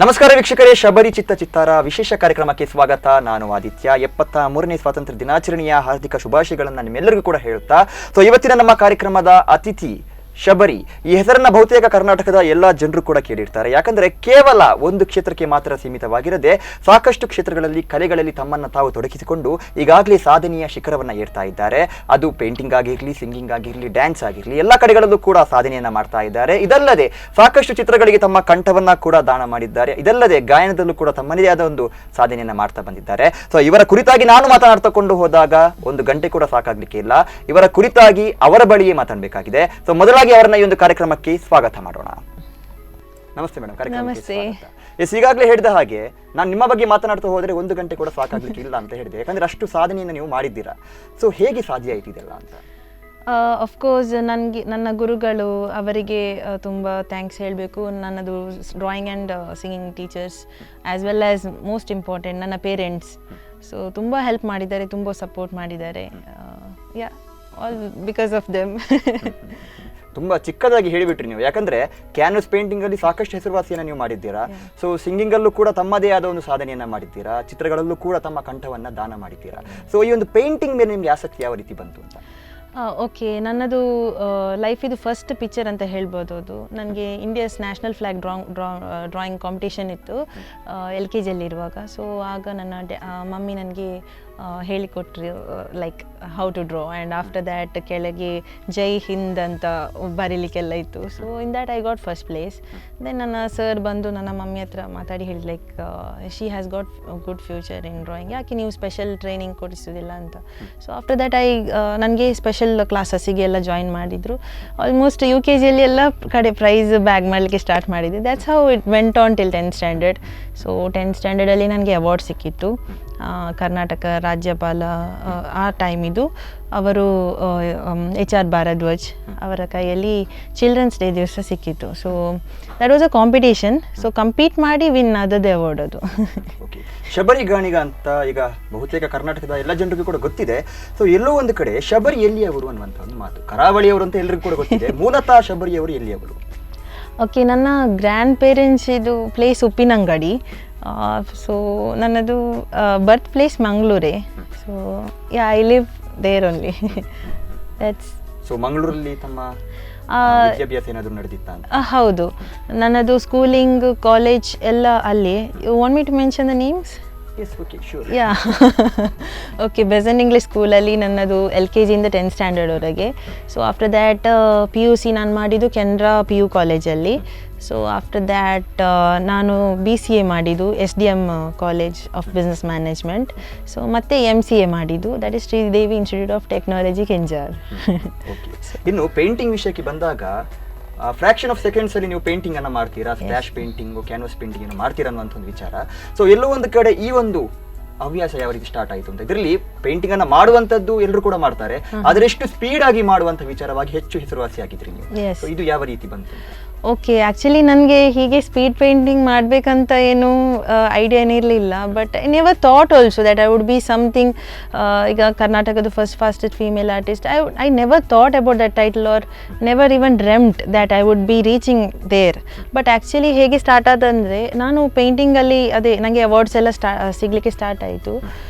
ನಮಸ್ಕಾರ ವೀಕ್ಷಕರೇ, ಶಬರಿ ಚಿತ್ತ ಚಿತ್ತಾರ ವಿಶೇಷ ಕಾರ್ಯಕ್ರಮಕ್ಕೆ ಸ್ವಾಗತ. ನಾನು ಆದಿತ್ಯ. 73ನೇ ಸ್ವಾತಂತ್ರ್ಯ ದಿನಾಚರಣೆಯ ಹಾರ್ದಿಕ ಶುಭಾಶಯಗಳನ್ನು ನಿಮ್ಮೆಲ್ಲರಿಗೂ ಕೂಡ ಹೇಳ್ತಾ, ಇವತ್ತಿನ ನಮ್ಮ ಕಾರ್ಯಕ್ರಮದ ಅತಿಥಿ ಶಬರಿ. ಈ ಹೆಸರನ್ನ ಬಹುತೇಕ ಕರ್ನಾಟಕದ ಎಲ್ಲ ಜನರು ಕೂಡ ಕೇಳಿರ್ತಾರೆ. ಯಾಕಂದ್ರೆ ಕೇವಲ ಒಂದು ಕ್ಷೇತ್ರಕ್ಕೆ ಮಾತ್ರ ಸೀಮಿತವಾಗಿರದೆ ಸಾಕಷ್ಟು ಕ್ಷೇತ್ರಗಳಲ್ಲಿ ಕಲೆಗಳಲ್ಲಿ ತಮ್ಮನ್ನ ತಾವು ತೊಡಗಿಸಿಕೊಂಡು ಈಗಾಗಲೇ ಸಾಧನೆಯ ಶಿಖರವನ್ನ ಏರ್ತಾ ಇದ್ದಾರೆ. ಅದು ಪೇಂಟಿಂಗ್ ಆಗಿರ್ಲಿ, ಸಿಂಗಿಂಗ್ ಆಗಿರ್ಲಿ, ಡ್ಯಾನ್ಸ್ ಆಗಿರ್ಲಿ, ಎಲ್ಲ ಕಡೆಗಳಲ್ಲೂ ಕೂಡ ಸಾಧನೆಯನ್ನ ಮಾಡ್ತಾ ಇದ್ದಾರೆ. ಇದಲ್ಲದೆ ಸಾಕಷ್ಟು ಚಿತ್ರಗಳಿಗೆ ತಮ್ಮ ಕಂಠವನ್ನ ಕೂಡ ದಾನ ಮಾಡಿದ್ದಾರೆ. ಇದಲ್ಲದೆ ಗಾಯನದಲ್ಲೂ ಕೂಡ ತಮ್ಮದೇ ಆದ ಒಂದು ಸಾಧನೆಯನ್ನ ಮಾಡ್ತಾ ಬಂದಿದ್ದಾರೆ. ಇವರ ಕುರಿತಾಗಿ ನಾನು ಮಾತನಾಡ್ತಕೊಂಡು ಹೋದಾಗ 1 ಗಂಟೆ ಕೂಡ ಸಾಕಾಗ್ಲಿಕ್ಕೆ ಇಲ್ಲ. ಇವರ ಕುರಿತಾಗಿ ಅವರ ಬಳಿಯೇ ಮಾತಾಡಬೇಕಾಗಿದೆ. ಮೊದಲಾಗಿ ಅವರನ್ನ ಈ ಒಂದು ಕಾರ್ಯಕ್ರಮಕ್ಕೆ ಸ್ವಾಗತ ಮಾಡೋಣ. ನಮಸ್ತೆ ಮೇಡಮ್, ಕಾರ್ಯಕ್ರಮಕ್ಕೆ ಸ್ವಾಗತ. ಈಗಾಗಲೇ ಹೇಳಿದ ಹಾಗೆ ನಾನು ನಿಮ್ಮ ಬಗ್ಗೆ ಮಾತನಾಡ್ತಾ ಹೋದ್ರೆ 1 ಗಂಟೆ ಕೂಡ ಸಾಕಾಗ್ಲಿಕ್ಕೆ ಇಲ್ಲ ಅಂತ ಹೇಳಿದೆ. ಯಾಕಂದ್ರೆ ಅಷ್ಟು ಸಾಧನೆಯನ್ನು ನೀವು ಮಾಡಿದ್ದೀರಾ. ಹೇಗೆ ಸಾಧ್ಯ ಆಯ್ತು ಇದೆಲ್ಲ ಅಂತ? ಅಫ್ಕೋರ್ಸ್ ನನ್ನ ಗುರುಗಳು ಅವರಿಗೆ ತುಂಬ ಥ್ಯಾಂಕ್ಸ್ ಹೇಳಬೇಕು. ನನ್ನದು drawing and singing teachers as well as most important ನನ್ನ ಪೇರೆಂಟ್ಸ್. ತುಂಬ ಹೆಲ್ಪ್ ಮಾಡಿದ್ದಾರೆ, ತುಂಬ ಸಪೋರ್ಟ್ ಮಾಡಿದ್ದಾರೆ. All because of them. ತುಂಬಾ ಚಿಕ್ಕದಾಗಿ ಹೇಳಿಬಿಟ್ರಿ ನೀವು. ಯಾಕಂದ್ರೆ ಕ್ಯಾನ್ವಸ್ ಪೇಂಟಿಂಗ್ ಅಲ್ಲಿ ಸಾಕಷ್ಟು ಹೆಸರುವಾಸಿಯನ್ನು ನೀವು ಮಾಡಿದ್ದೀರಾ. ಸಿಂಗಿಂಗ್ ಅಲ್ಲೂ ಕೂಡ ತಮ್ಮದೇ ಆದ ಒಂದು ಸಾಧನೆಯನ್ನ ಮಾಡಿದ್ದೀರಾ. ಚಿತ್ರಗಳಲ್ಲೂ ಕೂಡ ತಮ್ಮ ಕಂಠವನ್ನ ದಾನ ಮಾಡಿದ್ದೀರಾ. ಈ ಒಂದು ಪೇಂಟಿಂಗ್ ಮೇಲೆ ನಿಮ್ಗೆ ಆಸಕ್ತಿ ಯಾವ ರೀತಿ ಬಂತು ಅಂತ? ಓಕೆ, ನನ್ನದು ಲೈಫಿದು ಫಸ್ಟ್ ಪಿಕ್ಚರ್ ಅಂತ ಹೇಳ್ಬೋದು. ಅದು ನನಗೆ India's national flag drawing competition ಇತ್ತು LKG-ಯಲ್ಲಿರುವಾಗ. ಆಗ ನನ್ನ ಮಮ್ಮಿ ನನಗೆ ಹೇಳಿಕೊಟ್ರು like how to draw. And after that ಕೆಳಗೆ ಜೈ ಹಿಂದ್ ಅಂತ ಬರೀಲಿಕ್ಕೆಲ್ಲ ಇತ್ತು. In that I got first place. Then ನನ್ನ ಸರ್ ಬಂದು ನನ್ನ ಮಮ್ಮಿ ಹತ್ರ ಮಾತಾಡಿ ಹೇಳಿ like she has got good future in drawing, ಯಾಕೆ ನೀವು ಸ್ಪೆಷಲ್ ಟ್ರೈನಿಂಗ್ ಕೊಡಿಸೋದಿಲ್ಲ ಅಂತ. ಆಫ್ಟರ್ ದ್ಯಾಟ್ ನನಗೆ ಸ್ಪೆಷಲ್ ಕ್ಲಾಸಸ್ಸಿಗೆ ಎಲ್ಲ ಜಾಯಿನ್ ಮಾಡಿದರು. ಆಲ್ಮೋಸ್ಟ್ UKG-ಯಲ್ಲಿ ಎಲ್ಲ ಕಡೆ ಪ್ರೈಸ್ ಬ್ಯಾಗ್ ಮಾಡಲಿಕ್ಕೆ ಸ್ಟಾರ್ಟ್ ಮಾಡಿದ್ದೆ. That's how it went on till 10th standard. 10th ಸ್ಟ್ಯಾಂಡರ್ಡಲ್ಲಿ ನನಗೆ ಅವಾರ್ಡ್ ಸಿಕ್ಕಿತ್ತು. ಕರ್ನಾಟಕ ರಾಜ್ಯಪಾಲ ಆ ಟೈಮ್ ಇದು ಅವರು HR ಭಾರದ್ವಾಜ್ ಅವರ ಕೈಯಲ್ಲಿ ಚಿಲ್ಡ್ರನ್ಸ್ ಡೇ ದಿವಸ ಸಿಕ್ಕಿತ್ತು. That was a competition. Compete ಮಾಡಿ ವಿನ್ ಆದದ್ದೇ ಅವಾರ್ಡ್ ಅದು. ಶಬರಿ ಗಾಣಿಗ ಅಂತ ಈಗ ಬಹುತೇಕ ಕರ್ನಾಟಕದ ಎಲ್ಲ ಜನರಿಗೂ ಕೂಡ ಗೊತ್ತಿದೆ. ಎಲ್ಲೋ ಒಂದು ಕಡೆ ಶಬರಿ ಎಲ್ಲಿಯವರು ಅನ್ನುವಂಥ ಒಂದು ಮಾತು. ಕರಾವಳಿಯವರು ಅಂತ ಎಲ್ಲರಿಗೂ ಕೂಡ ಗೊತ್ತಿದೆ. ಮೂಲತಃ ಶಬರಿಯವರು ಎಲ್ಲಿಯವರು? ಓಕೆ, ನನ್ನ ಗ್ರ್ಯಾಂಡ್ ಪೇರೆಂಟ್ಸ್ ಇದು ಪ್ಲೇಸ್ ಉಪ್ಪಿನಂಗಡಿ. ನನ್ನದು ಬರ್ತ್ ಪ್ಲೇಸ್ ಮಂಗಳೂರೇ. I live there only. ಮಂಗಳೂರಲ್ಲಿ ತಮ್ಮ ವಿದ್ಯಾಭ್ಯಾಸ ಏನಾದರೂ ನಡೆದಿತ್ತಾ? ಹೌದು, ನನ್ನದು ಸ್ಕೂಲಿಂಗ್, ಕಾಲೇಜ್ ಎಲ್ಲ ಅಲ್ಲಿ. You want me to mention the names? Okay, Besant English ಸ್ಕೂಲಲ್ಲಿ ನನ್ನದು LKG-ಇಂದ 10th ಸ್ಟ್ಯಾಂಡರ್ಡ್ವರೆಗೆ. ಆಫ್ಟರ್ ದ್ಯಾಟ್ PUC ನಾನು ಮಾಡಿದ್ದು ಕೆನರಾ PU ಕಾಲೇಜಲ್ಲಿ. ಆಫ್ಟರ್ ದ್ಯಾಟ್ ನಾನು BCA ಮಾಡಿದ್ದು SDM college of business management. ಮತ್ತೆ MCA ಮಾಡಿದ್ದು, that is Sridevi institute of technology Kenjar. ಇನ್ನು ಪೇಂಟಿಂಗ್ ವಿಷಯಕ್ಕೆ ಬಂದಾಗ ಫ್ರಾಕ್ಷನ್ ಆಫ್ ಸೆಕೆಂಡ್ಸ್ ಅಲ್ಲಿ ನೀವು ಪೇಂಟಿಂಗ್ ಅನ್ನ ಮಾಡ್ತೀರಾ, ಸ್ಪ್ಲಾಶ್ ಪೇಂಟಿಂಗ್, ಕ್ಯಾನ್ವಸ್ ಪೇಂಟಿಂಗ್ ಅನ್ನು ಮಾಡ್ತೀರಾ ಅನ್ನುವಂಥ ಒಂದು ವಿಚಾರ. ಎಲ್ಲೋ ಒಂದು ಕಡೆ ಈ ಒಂದು ಹವ್ಯಾಸ ಯಾವ ರೀತಿ ಸ್ಟಾರ್ಟ್ ಆಯಿತು ಅಂತ? ಇದರಲ್ಲಿ ಪೇಂಟಿಂಗ್ ಅನ್ನ ಮಾಡುವಂಥದ್ದು ಎಲ್ಲರೂ ಕೂಡ ಮಾಡ್ತಾರೆ, ಆದರೆ ಎಷ್ಟು ಸ್ಪೀಡ್ ಆಗಿ ಮಾಡುವಂಥ ವಿಚಾರವಾಗಿ ಹೆಚ್ಚು ಹೆಸರುವಾಸಿ ಆಗಿದ್ರಿ ನೀವು. ಇದು ಯಾವ ರೀತಿ ಬಂತು? ಓಕೆ, ಆ್ಯಕ್ಚುಲಿ ನನಗೆ ಹೀಗೆ ಸ್ಪೀಡ್ ಪೇಂಟಿಂಗ್ ಮಾಡಬೇಕಂತ ಏನು ಐಡಿಯಾ ಏನಿರಲಿಲ್ಲ. But I never thought also that I would be something. ಈಗ ಕರ್ನಾಟಕದ fastest female artist, I never thought about that title or never even dreamt that I would be reaching there. But actually ಹೇಗೆ start ಆದಂದರೆ, ನಾನು ಪೇಂಟಿಂಗಲ್ಲಿ ನನಗೆ awards ಎಲ್ಲ ಸಿಗಲಿಕ್ಕೆ start ಆಯಿತು.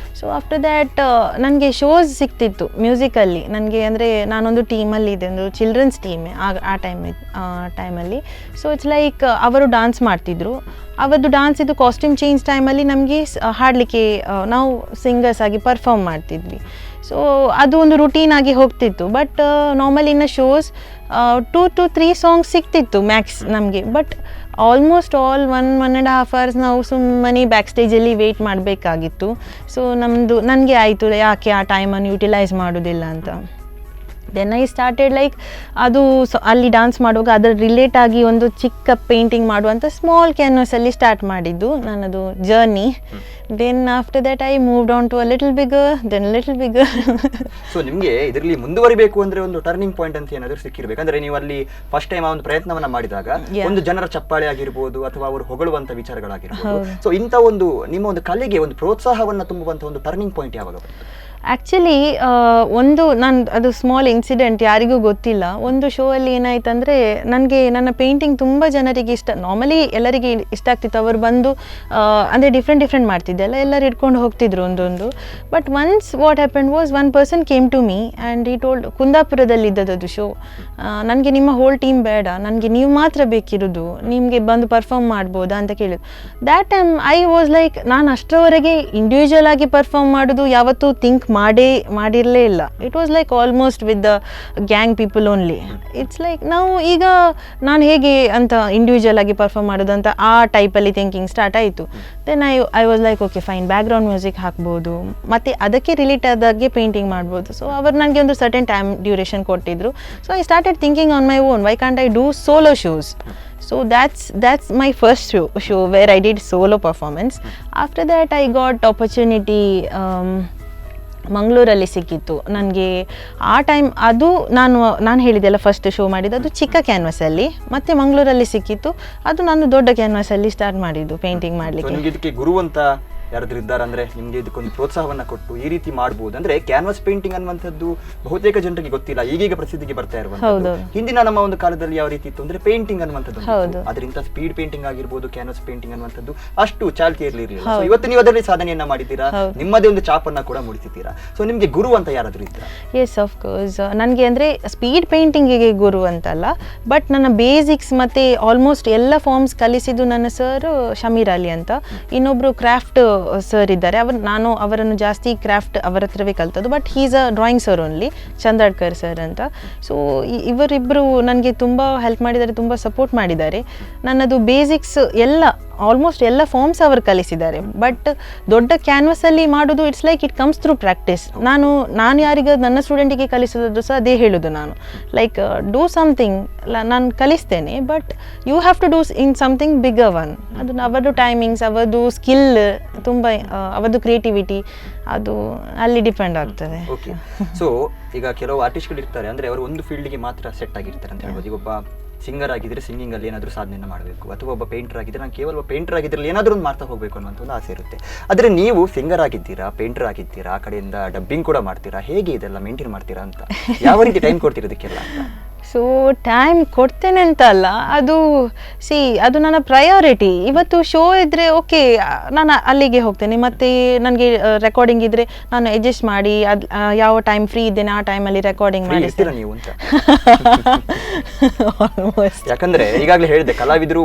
ಆಫ್ಟರ್ ದ್ಯಾಟ್ ನನಗೆ ಶೋಸ್ ಸಿಗ್ತಿತ್ತು ಮ್ಯೂಸಿಕಲ್ಲಿ. ನನಗೆ ಅಂದರೆ ನಾನೊಂದು ಟೀಮಲ್ಲಿ ಇದೆ, ಒಂದು ಚಿಲ್ಡ್ರನ್ಸ್ ಟೀಮೇ ಆ ಟೈಮಲ್ಲಿ. ಇಟ್ಸ್ ಲೈಕ್ ಅವರು ಡಾನ್ಸ್ ಮಾಡ್ತಿದ್ರು. ಅವತ್ತು ಡಾನ್ಸ್ ಇದು ಕಾಸ್ಟ್ಯೂಮ್ ಚೇಂಜ್ ಟೈಮಲ್ಲಿ ನಮಗೆ ಹಾಡಲಿಕ್ಕೆ ನಾವು ಸಿಂಗರ್ಸ್ ಆಗಿ ಪರ್ಫಾರ್ಮ್ ಮಾಡ್ತಿದ್ವಿ. ಅದು ಒಂದು ರುಟೀನ್ ಆಗಿ ಹೋಗ್ತಿತ್ತು. But normally in shows 2 to 3 songs ಸಿಗ್ತಿತ್ತು ಮ್ಯಾಕ್ಸ್ ನಮಗೆ. ಬಟ್ ಆಲ್ಮೋಸ್ಟ್ ಆಲ್ 1.5 hours ನಾವು ಸುಮ್ಮನೆ ಬ್ಯಾಕ್ ಸ್ಟೇಜಲ್ಲಿ ವೆಯ್ಟ್ ಮಾಡಬೇಕಾಗಿತ್ತು. ನನಗೆ ಆಯಿತು ಯಾಕೆ ಆ ಟೈಮನ್ನು ಯುಟಿಲೈಸ್ ಮಾಡೋದಿಲ್ಲ ಅಂತ. ದೆನ್ ಐ ಸ್ಟಾರ್ಟೆಡ್ ಲೈಕ್ ಅದು ಅಲ್ಲಿ ಡಾನ್ಸ್ ಮಾಡುವಾಗ ಅದರ ರಿಲೇಟ್ ಆಗಿ ಒಂದು ಚಿಕ್ಕ ಪೇಂಟಿಂಗ್ ಮಾಡುವಂಥ ಸ್ಮಾಲ್ ಕ್ಯಾನ್ವಸಲ್ಲಿ ಸ್ಟಾರ್ಟ್ ಮಾಡಿದ್ದು ನನ್ನದು journey. Then after that I moved on to a little bigger, then little bigger. ನಿಮಗೆ ಇದರಲ್ಲಿ ಮುಂದುವರಿಬೇಕು ಅಂದ್ರೆ ಒಂದು ಟರ್ನಿಂಗ್ ಪಾಯಿಂಟ್ ಅಂತ ಏನಾದರೂ ಸಿಕ್ಕಿರ್ಬೇಕು. ಅಂದ್ರೆ ನೀವು ಅಲ್ಲಿ ಫಸ್ಟ್ ಟೈಮ್ ಒಂದು ಪ್ರಯತ್ನವನ್ನ ಮಾಡಿದಾಗ ಒಂದು ಜನರ ಚಪ್ಪಾಳೆ ಆಗಿರ್ಬೋದು ಅಥವಾ ಅವರು ಹೊಗಳುವಂತ ವಿಚಾರಗಳಾಗಿರ್ಬೋದು. ಇಂಥ ಒಂದು ನಿಮ್ಮ ಒಂದು ಕಲೆಗೆ ಒಂದು ಪ್ರೋತ್ಸಾಹವನ್ನ ತುಂಬುವಂತ ಒಂದು ಟರ್ನಿಂಗ್ ಪಾಯಿಂಟ್ ಯಾವಾಗ ಬಂತು? ಆ್ಯಕ್ಚುಲಿ ನಾನು ಅದು ಸ್ಮಾಲ್ ಇನ್ಸಿಡೆಂಟ್ ಯಾರಿಗೂ ಗೊತ್ತಿಲ್ಲ. ಒಂದು ಶೋ ಅಲ್ಲಿ ಏನಾಯ್ತಂದರೆ ನನಗೆ ನನ್ನ ಪೇಂಟಿಂಗ್ ತುಂಬ ಜನರಿಗೆ ಇಷ್ಟ, ನಾರ್ಮಲಿ ಎಲ್ಲರಿಗೆ ಇಷ್ಟ ಆಗ್ತಿತ್ತು. ಅವರು ಬಂದು ಅಂದರೆ ಡಿಫ್ರೆಂಟ್ ಮಾಡ್ತಿದ್ದೆ ಎಲ್ಲರೂ ಇಟ್ಕೊಂಡು ಹೋಗ್ತಿದ್ರು ಒಂದೊಂದು. But once what happen was one person came to me and he told, ಕುಂದಾಪುರದಲ್ಲಿ ಇದ್ದದ್ದು ಶೋ, ನನಗೆ ನಿಮ್ಮ ಹೋಲ್ ಟೀಮ್ ಬೇಡ, ನನಗೆ ನೀವು ಮಾತ್ರ ಬೇಕಿರೋದು, ನಿಮಗೆ ಬಂದು ಪರ್ಫಾರ್ಮ್ ಮಾಡ್ಬೋದಾ ಅಂತ ಕೇಳಿದ್ರು. That time I was like, ನಾನು ಅಷ್ಟರವರೆಗೆ ಇಂಡಿವಿಜುವಲ್ ಆಗಿ ಪರ್ಫಾರ್ಮ್ ಮಾಡೋದು ಯಾವತ್ತೂ ಥಿಂಕ್ ಮಾಡಿರಲೇ ಇಲ್ಲ. It was like almost with the gang people only. It's like ನಾವು ಈಗ ನಾನು ಹೇಗೆ ಅಂತ ಇಂಡಿವಿಜುವಲ್ ಆಗಿ ಪರ್ಫಾರ್ಮ್ ಮಾಡೋದು ಅಂತ ಆ ಟೈಪಲ್ಲಿ ಥಿಂಕಿಂಗ್ ಸ್ಟಾರ್ಟ್ ಆಯಿತು. Then I was like okay fine, background music ಹಾಕ್ಬೋದು ಮತ್ತು ಅದಕ್ಕೆ ರಿಲೇಟ್ ಆದಾಗೆ ಪೇಂಟಿಂಗ್ ಮಾಡ್ಬೋದು. ಸೊ ಅವರು ನನಗೆ ಒಂದು ಸರ್ಟನ್ ಟೈಮ್ ಡ್ಯೂರೇಷನ್ ಕೊಟ್ಟಿದ್ರು. So I started thinking on my own, why can't I do solo shows. So that's my first show where I did solo performance. After that I got opportunity ಮಂಗಳೂರಲ್ಲಿ ಸಿಕ್ಕಿತ್ತು ನನಗೆ. ಆ time ಅದು ನಾನು ಹೇಳಿದೆಲ್ಲ first show ಮಾಡಿದ್ದು ಅದು ಚಿಕ್ಕ ಕ್ಯಾನ್ವಸಲ್ಲಿ, ಮತ್ತು ಮಂಗಳೂರಲ್ಲಿ ಸಿಕ್ಕಿತ್ತು, ಅದು ನಾನು ದೊಡ್ಡ ಕ್ಯಾನ್ವಸಲ್ಲಿ ಸ್ಟಾರ್ಟ್ ಮಾಡಿದ್ದು ಪೇಂಟಿಂಗ್ ಮಾಡಲಿಕ್ಕೆ. ಇದಕ್ಕೆ ಗುರು ಅಂತ ಯಾರಾದ್ರೂ ಇದ್ದಾರೆ ಅಂದ್ರೆ ನಿಮ್ಗೆ ಇದಕ್ಕೊಂದು ಪ್ರೋತ್ಸಾಹವನ್ನ ಕೊಟ್ಟು ಈ ರೀತಿ ಮಾಡಬಹುದು ಅಂದ್ರೆ ಕ್ಯಾನ್ವಾಸ್ ಪೇಂಟಿಂಗ್ ಅನ್ನುವಂಥದ್ದು ಬಹುತೇಕ ಜನರಿಗೆ ಗೊತ್ತಿಲ್ಲ, ಈಗೀಗ ಪ್ರಸಿದ್ಧಿಗೆ ಬರ್ತಾ ಇರುವಂತದ್ದು. ಹಿಂದಿನ ನಮ್ಮ ಒಂದು ಕಾಲದಲ್ಲಿ ಯಾವ ರೀತಿ ಇತ್ತು ಅಂದ್ರೆ ಪೇಂಟಿಂಗ್ ಅನ್ನುವಂಥದ್ದು, ಅದರಿಂದ ಸ್ಪೀಡ್ ಪೇಂಟಿಂಗ್ ಆಗಿರ್ಬೋದು, ಕ್ಯಾನ್ವಾಸ್ ಪೇಂಟಿಂಗ್ ಅನ್ನುವಂಥದ್ದು ಅಷ್ಟು ಚಾಲ್ತಿ ಇರಲಿಲ್ಲ. ಸೊ ಇವತ್ತು ನೀವು ಅದರಲ್ಲಿ ಸಾಧನೆಯನ್ನ ಮಾಡಿದ್ದೀರಾ, ನಿಮ್ಮದೇ ಒಂದು ಚಾಪನ್ನ ಕೂಡ ಮೂಡಿಸಿದ್ದೀರಾ. ಸೊ ನಿಮ್ಗೆ ಗುರು ಅಂತ ಯಾರಾದ್ರೂ ಇದ್ದೀರಾ? Yes, of course. ನನಗೆ ಅಂದರೆ ಸ್ಪೀಡ್ ಪೇಂಟಿಂಗಿಗೆ ಗುರು ಅಂತಲ್ಲ, ಬಟ್ ನನ್ನ ಬೇಸಿಕ್ಸ್ ಮತ್ತು ಆಲ್ಮೋಸ್ಟ್ ಎಲ್ಲ ಫಾರ್ಮ್ಸ್ ಕಲಿಸಿದ್ದು ನನ್ನ ಸರ್ ಶಮೀರ್ ಅಲಿ ಅಂತ. ಇನ್ನೊಬ್ಬರು ಕ್ರಾಫ್ಟ್ ಸರ್ ಇದ್ದಾರೆ, ನಾನು ಅವರನ್ನು ಜಾಸ್ತಿ ಕ್ರಾಫ್ಟ್ ಅವರ ಹತ್ರವೇ ಕಲ್ತದ್ದು, but he's a drawing sir only, Chandadkar sir ಅಂತ. ಸೊ ಇವರಿಬ್ಬರು ನನಗೆ ತುಂಬ ಹೆಲ್ಪ್ ಮಾಡಿದ್ದಾರೆ, ತುಂಬ ಸಪೋರ್ಟ್ ಮಾಡಿದ್ದಾರೆ. ನನ್ನದು ಬೇಸಿಕ್ಸ್ ಎಲ್ಲ ಆಲ್ಮೋಸ್ಟ್ ಎಲ್ಲ ಫಾರ್ಮ್ಸ್ ಅವರು ಕಲಿಸಿದ್ದಾರೆ. ಬಟ್ ದೊಡ್ಡ ಕ್ಯಾನ್ವಸಲ್ಲಿ ಮಾಡೋದು it's like it comes through practice. ನಾನು ಯಾರಿಗೆ ನನ್ನ ಸ್ಟೂಡೆಂಟಿಗೆ ಕಲಿಸೋದು ಸಹ ಅದೇ ಹೇಳೋದು ನಾನು, ಲೈಕ್ ಡೂ ಸಮಥಿಂಗ್, ನಾನು ಕಲಿಸ್ತೇನೆ but you have to do in something bigger one. ಅದು ಅವರದು ಟೈಮಿಂಗ್ಸ್, ಅವರದು ಸ್ಕಿಲ್, ತುಂಬ ಅವರದು ಕ್ರಿಯೇಟಿವಿಟಿ, ಅದು ಅಲ್ಲಿ ಡಿಪೆಂಡ್ ಆಗ್ತದೆ. ಓಕೆ. ಸೊ ಈಗ ಕೆಲವು ಆರ್ಟಿಸ್ಟ್ಗಳು ಇರ್ತಾರೆ ಅಂದ್ರೆ ಅವರು ಒಂದು ಫೀಲ್ಡ್ಗೆ ಮಾತ್ರ ಸೆಟ್ ಆಗಿರ್ತಾರೆ ಅಂತ ಹೇಳ್ಬೋದು. ಈಗ ಒಬ್ಬ ಸಿಂಗರ್ ಆಗಿದ್ರೆ ಸಿಂಗಿಂಗ್ ಅಲ್ಲಿ ಏನಾದರೂ ಸಾಧನೆಯನ್ನು ಮಾಡಬೇಕು, ಅಥವಾ ಒಬ್ಬ ಪೇಂಟರ್ ಆಗಿದ್ರೆ ನಾನು ಕೇವಲ ಒಬ್ಬ ಪೇಂಟರ್ ಆಗಿದ್ರಲ್ಲಿ ಏನಾದರೂ ಒಂದು ಮಾಡ್ತಾ ಹೋಗಬೇಕು ಅನ್ನೋಂಥ ಒಂದು ಆಸೆ ಇರುತ್ತೆ. ಆದರೆ ನೀವು ಸಿಂಗರ್ ಆಗಿದ್ದೀರಾ, ಪೇಂಟರ್ ಆಗಿದ್ದೀರಾ, ಆ ಕಡೆಯಿಂದ ಡಬ್ಬಿಂಗ್ ಕೂಡ ಮಾಡ್ತೀರಾ, ಹೇಗೆ ಇದೆಲ್ಲ ಮೇಂಟೈನ್ ಮಾಡ್ತೀರಾ ಅಂತ, ಯಾವ ರೀತಿ ಟೈಮ್ ಕೊಡ್ತಿರೋದಕ್ಕೆಲ್ಲ ಅಂತ? ಸೊ ಟೈಮ್ ಕೊಡ್ತೇನೆ ಅಂತ ಅಲ್ಲ, ಅದು ನನ್ನ ಪ್ರಯಾರಿಟಿ. ಇವತ್ತು ಶೋ ಇದ್ದರೆ ಓಕೆ, ನಾನು ಅಲ್ಲಿಗೆ ಹೋಗ್ತೇನೆ, ಮತ್ತು ನನಗೆ ರೆಕಾರ್ಡಿಂಗ್ ಇದ್ದರೆ ನಾನು ಅಡ್ಜಸ್ಟ್ ಮಾಡಿ ಅದು ಯಾವ ಟೈಮ್ ಫ್ರೀ ಇದ್ದೇನೆ ಆ ಟೈಮಲ್ಲಿ ರೆಕಾರ್ಡಿಂಗ್ ಮಾಡಿರ್ತೀರ ನೀವು ಅಂತ. ಯಾಕಂದ್ರೆ ಈಗಾಗಲೇ ಹೇಳಿದೆ, ಕಲಾವಿದರು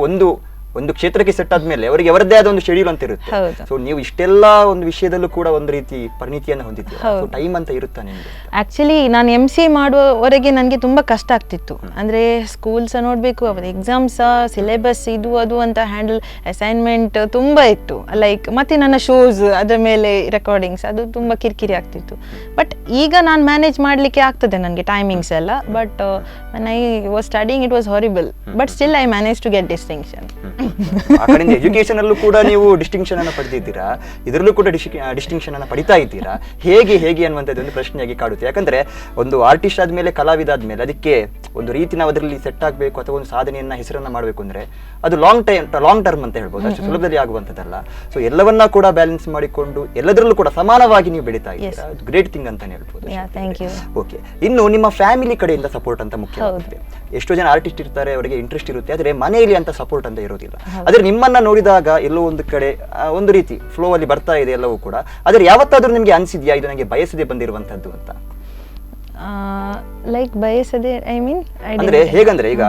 ಒಂದು ಕ್ಷೇತ್ರಕ್ಕೆ ಸೆಟ್ ಆದ್ಮೇಲೆ ಅವರಿಗೆ ಅವರದ್ದೇ ಆದ ಒಂದು ಶೆಡ್ಯೂಲ್ ಅಂತ ಇರುತ್ತೆ. ಸೊ ನೀವು ಇಷ್ಟೆಲ್ಲ ಒಂದು ವಿಷಯದಲ್ಲೂ ಕೂಡ ಒಂದು ರೀತಿ ಪರಿಣಿತಿಯನ್ನು ಹೊಂದಿದ್ದೀರಾ, ಟೈಮ್ ಅಂತ ಇರುತ್ತಾ ನಿಮಗೆ? ಆಕ್ಚುಲಿ ನಾನು MCA ಮಾಡುವವರೆಗೆ ನನಗೆ ತುಂಬ ಕಷ್ಟ ಆಗ್ತಿತ್ತು. ಅಂದರೆ ಸ್ಕೂಲ್ ಸಹ ನೋಡಬೇಕು, ಅವರ ಎಕ್ಸಾಮ್ಸ್, ಸಿಲೆಬಸ್, ಇದು ಅದು ಅಂತ ಹ್ಯಾಂಡಲ್, ಅಸೈನ್ಮೆಂಟ್ ತುಂಬ ಇತ್ತು, ಲೈಕ್ ಮತ್ತೆ ನನ್ನ ಶೋಸ್, ಅದರ ಮೇಲೆ ರೆಕಾರ್ಡಿಂಗ್ಸ್, ಅದು ತುಂಬ ಕಿರಿಕಿರಿ ಆಗ್ತಿತ್ತು. ಬಟ್ ಈಗ ನಾನು ಮ್ಯಾನೇಜ್ ಮಾಡಲಿಕ್ಕೆ ಆಗ್ತದೆ ನನಗೆ ಟೈಮಿಂಗ್ಸ್ ಎಲ್ಲ. But when I was studying it was horrible, but still I managed to get distinction. ಆ ಕಡೆಯಿಂದ ಎಜುಕೇಶನ್ ಅಲ್ಲೂ ಕೂಡ ನೀವು ಡಿಸ್ಟಿಂಕ್ಷನ್ ಅನ್ನು ಪಡೆದಿದ್ದೀರಾ, ಇದರಲ್ಲೂ ಕೂಡ ಡಿಸ್ಟಿಂಕ್ಷನ್ ಅನ್ನು ಪಡಿತಾ ಇದ್ದೀರಾ. ಹೇಗೆ ಅನ್ನುವಂಥದ್ದು ಒಂದು ಪ್ರಶ್ನೆಯಾಗಿ ಕಾಡುತ್ತೆ. ಯಾಕಂದ್ರೆ ಒಂದು ಆರ್ಟಿಸ್ಟ್ ಆದ್ಮೇಲೆ, ಕಲಾವಿದ ಆದ್ಮೇಲೆ ಅದಕ್ಕೆ ಒಂದು ರೀತಿ ನಾವು ಅದರಲ್ಲಿ ಸೆಟ್ ಆಗಬೇಕು ಅಥವಾ ಒಂದು ಸಾಧನೆಯನ್ನ, ಹೆಸರನ್ನ ಮಾಡಬೇಕು ಅಂದ್ರೆ ಅದು ಲಾಂಗ್ ಟರ್ಮ್ ಅಂತ ಹೇಳ್ಬೋದು, ಅಷ್ಟು ಸುಲಭದಲ್ಲಿ ಆಗುವಂಥದ್ದಲ್ಲ. ಸೊ ಎಲ್ಲವನ್ನ ಕೂಡ ಬ್ಯಾಲೆನ್ಸ್ ಮಾಡಿಕೊಂಡು ಎಲ್ಲದರಲ್ಲೂ ಕೂಡ ಸಮಾನವಾಗಿ ನೀವು ಬೆಳೀತಾ ಇದ್ದೀರಾ, ಅದು ಗ್ರೇಟ್ ಥಿಂಗ್ ಅಂತಾನೆ ಹೇಳ್ಬೋದು. ಓಕೆ. ಇನ್ನು ನಿಮ್ಮ ಫ್ಯಾಮಿಲಿ ಕಡೆಯಿಂದ ಸಪೋರ್ಟ್ ಅಂತ ಮುಖ್ಯವಾಗಿದೆ. ಎಷ್ಟೋ ಜನ ಆರ್ಟಿಸ್ಟ್ ಇರ್ತಾರೆ, ಅವರಿಗೆ ಇಂಟ್ರೆಸ್ಟ್ ಇರುತ್ತೆ, ಆದ್ರೆ ಮನೆಯಲ್ಲಿ ಅಂತ ಸಪೋರ್ಟ್ ಅಂತ ಇರೋದಿಲ್ಲ. ಆದ್ರೆ ನಿಮ್ಮನ್ನ ನೋಡಿದಾಗ ಎಲ್ಲೋ ಒಂದು ಕಡೆ ಒಂದು ರೀತಿ ಫ್ಲೋ ಅಲ್ಲಿ ಬರ್ತಾ ಇದೆ ಎಲ್ಲವೂ ಕೂಡ. ಆದ್ರೆ ಯಾವತ್ತಾದ್ರೂ ನಿಮ್ಗೆ ಅನ್ಸಿದ್ಯಾ ಇದು ನನಗೆ ಬಯಸದೆ ಬಂದಿರುವಂತದ್ದು ಅಂತ? ಲೈಕ್ ಬಯಸದೆ ಐ ಮೀನ್ ಅಂದ್ರೆ ಹೇಗಂದ್ರೆ ಈಗ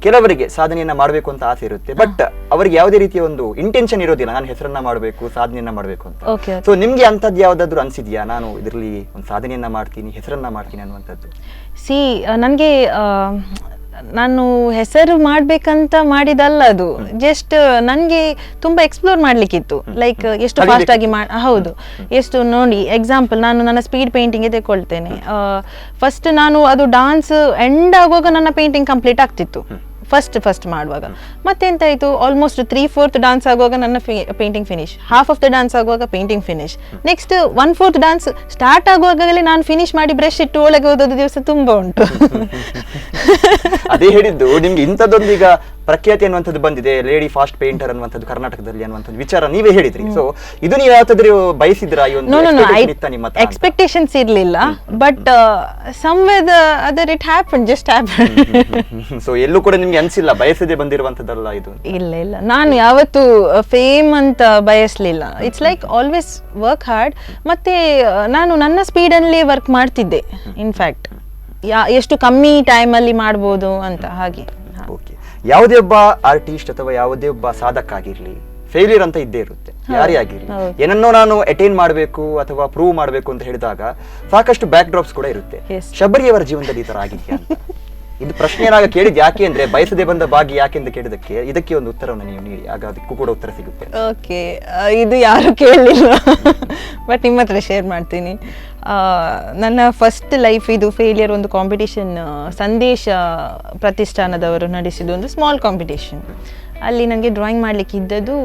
ಕೆಲವರಿಗೆ ಸಾಧನೆಯನ್ನ ಮಾಡಬೇಕು ಅಂತ ಆಸೆ ಇರುತ್ತೆ, ಬಟ್ ಅವರಿಗೆ ಯಾವುದೇ ರೀತಿಯ ಒಂದು ಇಂಟೆನ್ಷನ್ ಇರೋದಿಲ್ಲ, ನಾನು ಹೆಸರನ್ನ ಮಾಡಬೇಕು, ಸಾಧನೆಯನ್ನ ಮಾಡಬೇಕು ಅಂತ. ಸೊ ನಿಮ್ಗೆ ಅಂತದ್ದು ಯಾವ್ದಾದ್ರು ಅನ್ಸಿದ್ಯಾ, ನಾನು ಇದರಲ್ಲಿ ಒಂದು ಸಾಧನೆಯನ್ನ ಮಾಡ್ತೀನಿ, ಹೆಸರನ್ನ ಮಾಡ್ತೀನಿ ಅನ್ನುವಂಥದ್ದು? ನನಗೆ ನಾನು ಹೆಸರು ಮಾಡ್ಬೇಕಂತ ಮಾಡಿದಲ್ಲ, ಅದು ಜಸ್ಟ್ ನನಗೆ ತುಂಬಾ ಎಕ್ಸ್ಪ್ಲೋರ್ ಮಾಡ್ಲಿಕ್ಕಿತ್ತು. ಲೈಕ್ ಎಷ್ಟು ಫಾಸ್ಟ್ ಆಗಿ ಹೌದು, ಎಷ್ಟು ನೋಡಿ ಎಕ್ಸಾಂಪಲ್ ನಾನು ನನ್ನ ಸ್ಪೀಡ್ ಪೇಂಟಿಂಗ್ ತೆಕೊಳ್ತೇನೆ. ಫಸ್ಟ್ ನಾನು ಅದು ಡಾನ್ಸ್ ಎಂಡ್ ಆಗುವಾಗ ನನ್ನ ಪೇಂಟಿಂಗ್ ಕಂಪ್ಲೀಟ್ ಆಗ್ತಿತ್ತು ಫಸ್ಟ್ ಮಾಡುವಾಗ. ಮತ್ತೆಂತಾಯಿತು, ಆಲ್ಮೋಸ್ಟ್ 3/4 ಡಾನ್ಸ್ ಆಗುವಾಗ ನನ್ನ painting finish, half of the dance ಆಗುವಾಗ painting finish, next 1/4 dance start ಆಗುವಾಗಲೇ ನಾನು ಫಿನಿಶ್ ಮಾಡಿ ಬ್ರಷ್ ಇಟ್ಟು ಒಳಗೆ ಹೋದ ದಿವಸ ತುಂಬಾ ಉಂಟು. ಅದೇ ಹೇಳಿದ್ದು ನಿಮ್ಗೆ ಇಂಥದ್ದೊಂದು ಈಗ ಪ್ರಖ್ಯಾತಿ ಅನ್ನುವಂಥದ್ದು ಬಂದಿದೆ, ಲೇಡಿ ಫಾಸ್ಟ್ ಪೇಂಟರ್ ಅನ್ನುವಂಥದ್ದು ಕರ್ನಾಟಕದಲ್ಲಿ ಅನ್ನುವಂಥದ್ದು ವಿಚಾರ ನೀವೇ ಹೇಳಿದ್ರಿ. ಸೊ ಇದು ನೀವು ಯಾವತ್ತಾದ್ರೂ ಬಯಸಿದ್ರಾ? ಈ ಒಂದು expectation ಇತ್ತಾ ನಿಮ್ಮ ಹತ್ರ ಅಂತ? ಎಕ್ಸ್ಪೆಕ್ಟೇಷನ್ಸ್ ಇರ್ಲಿಲ್ಲ, but somewhere the other it happen, just happen. So ಎಲ್ಲೂ ಕೂಡ ನಿಮ್ಗೆ ಅನ್ಸಿಲ್ಲ ಬಯಸದೆ ಬಂದಿರುವಂತದ್ದಲ್ಲ ಇದು? ಇಲ್ಲ ಇಲ್ಲ, ನಾನು ಯಾವತ್ತು ಫೇಮ್ ಅಂತ ಬಯಸ್ಲಿಲ್ಲ. It's like always work hard. ಮತ್ತೆ ನಾನು ನನ್ನ ಸ್ಪೀಡಲ್ಲಿ ವರ್ಕ್ ಮಾಡ್ತಿದ್ದೆ. ಇನ್ಫ್ಯಾಕ್ಟ್ ಎಷ್ಟು ಕಮ್ಮಿ ಟೈಮಲ್ಲಿ ಮಾಡ್ಬೋದು ಅಂತ ಹಾಗೆ. ಓಕೆ, ಯಾವುದೇ ಒಬ್ಬ ಆರ್ಟಿಸ್ಟ್ ಅಥವಾ ಯಾವುದೇ ಒಬ್ಬ ಸಾಧಕ ಆಗಿರ್ಲಿ, ಫೇಲ್ಯೂರ್ ಅಂತ ಇದ್ದೇ ಇರುತ್ತೆ, ಯಾರೇ ಆಗಿರ್ಲಿ. ಏನನ್ನೋ ನಾನು ಅಟೈನ್ ಮಾಡಬೇಕು ಅಥವಾ ಪ್ರೂವ್ ಮಾಡಬೇಕು ಅಂತ ಹೇಳಿದಾಗ ಸಾಕಷ್ಟು ಬ್ಯಾಕ್ ಡ್ರಾಪ್ಸ್ ಕೂಡ ಇರುತ್ತೆ. ಶಬರಿಯವರ ಜೀವನದಲ್ಲಿ ಈ ತರ ಆಗಿದೆಯಾ ಅಂತ ಇದು ಪ್ರಶ್ನೆ ಏನಾಗ ಕೇಳಿದ್ ಯಾಕೆ ಅಂದ್ರೆ, ಬಯಸದೆ ಬಂದ ಭಾಗ್ಯ ಯಾಕೆ ಅಂತ ಕೇಳಿದಕ್ಕೆ ಇದಕ್ಕೆ ಒಂದು ಉತ್ತರವನ್ನು ನೀವು ನೀಡಿ, ಆಗ ಅದಕ್ಕೂ ಕೂಡ ಉತ್ತರ ಸಿಗುತ್ತೆ. ಓಕೆ, ಇದು ಯಾರು ಕೇಳಲಿಲ್ಲ, ಬಟ್ ನಿಮ್ಮ ಹತ್ರ ಶೇರ್ ಮಾಡ್ತೀನಿ. ನನ್ನ ಫಸ್ಟ್ ಲೈಫ್ ಇದು ಫೇಲಿಯರ್ ಒಂದು ಕಾಂಪಿಟೇಷನ್, ಸಂದೇಶ ಪ್ರತಿಷ್ಠಾನದವರು ನಡೆಸಿದ ಒಂದು ಸ್ಮಾಲ್ ಕಾಂಪಿಟೇಷನ್. ಅಲ್ಲಿ ನನಗೆ ಡ್ರಾಯಿಂಗ್ ಮಾಡಲಿಕ್ಕೆ ಇದ್ದದ್ದು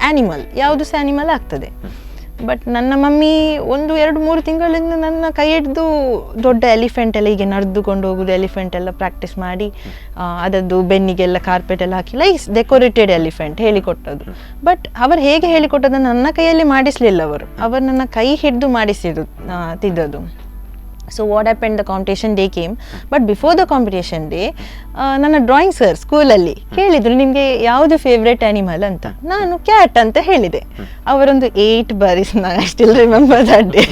ಆ್ಯನಿಮಲ್, ಯಾವುದು ಸಹ ಆ್ಯನಿಮಲ್ ಆಗ್ತದೆ. ಬಟ್ ನನ್ನ ಮಮ್ಮಿ 1-2-3 ತಿಂಗಳಿಂದ ನನ್ನ ಕೈ ಹಿಡಿದು ದೊಡ್ಡ ಎಲಿಫೆಂಟ್ ಎಲ್ಲ ಹೀಗೆ ನಡೆದುಕೊಂಡು ಹೋಗೋದು, ಎಲಿಫೆಂಟ್ ಎಲ್ಲ ಪ್ರಾಕ್ಟೀಸ್ ಮಾಡಿ ಅದದ್ದು ಬೆನ್ನಿಗೆಲ್ಲ ಕಾರ್ಪೆಟ್ ಎಲ್ಲ ಹಾಕಿ ಲೈಕ್ ಡೆಕೋರೇಟೆಡ್ ಎಲಿಫೆಂಟ್ ಹೇಳಿಕೊಟ್ಟದ್ದು. ಬಟ್ ಅವರು ಹೇಗೆ ಹೇಳಿಕೊಟ್ಟದನ್ನು ನನ್ನ ಕೈಯಲ್ಲಿ ಮಾಡಿಸಲಿಲ್ಲ, ಅವರು ನನ್ನ ಕೈ ಹಿಡಿದು ತಿದ್ದದು. So what happen, the competition day came. But before the competition day ನನ್ನ ಡ್ರಾಯಿಂಗ್ ಸರ್ ಸ್ಕೂಲಲ್ಲಿ ಕೇಳಿದ್ರು, ನಿಮಗೆ ಯಾವುದು ಫೇವ್ರೆಟ್ ಆ್ಯನಿಮಲ್ ಅಂತ. ನಾನು ಕ್ಯಾಟ್ ಅಂತ ಹೇಳಿದೆ. ಅವರೊಂದು 8 ಬಾರೀಸ್, I still remember that day.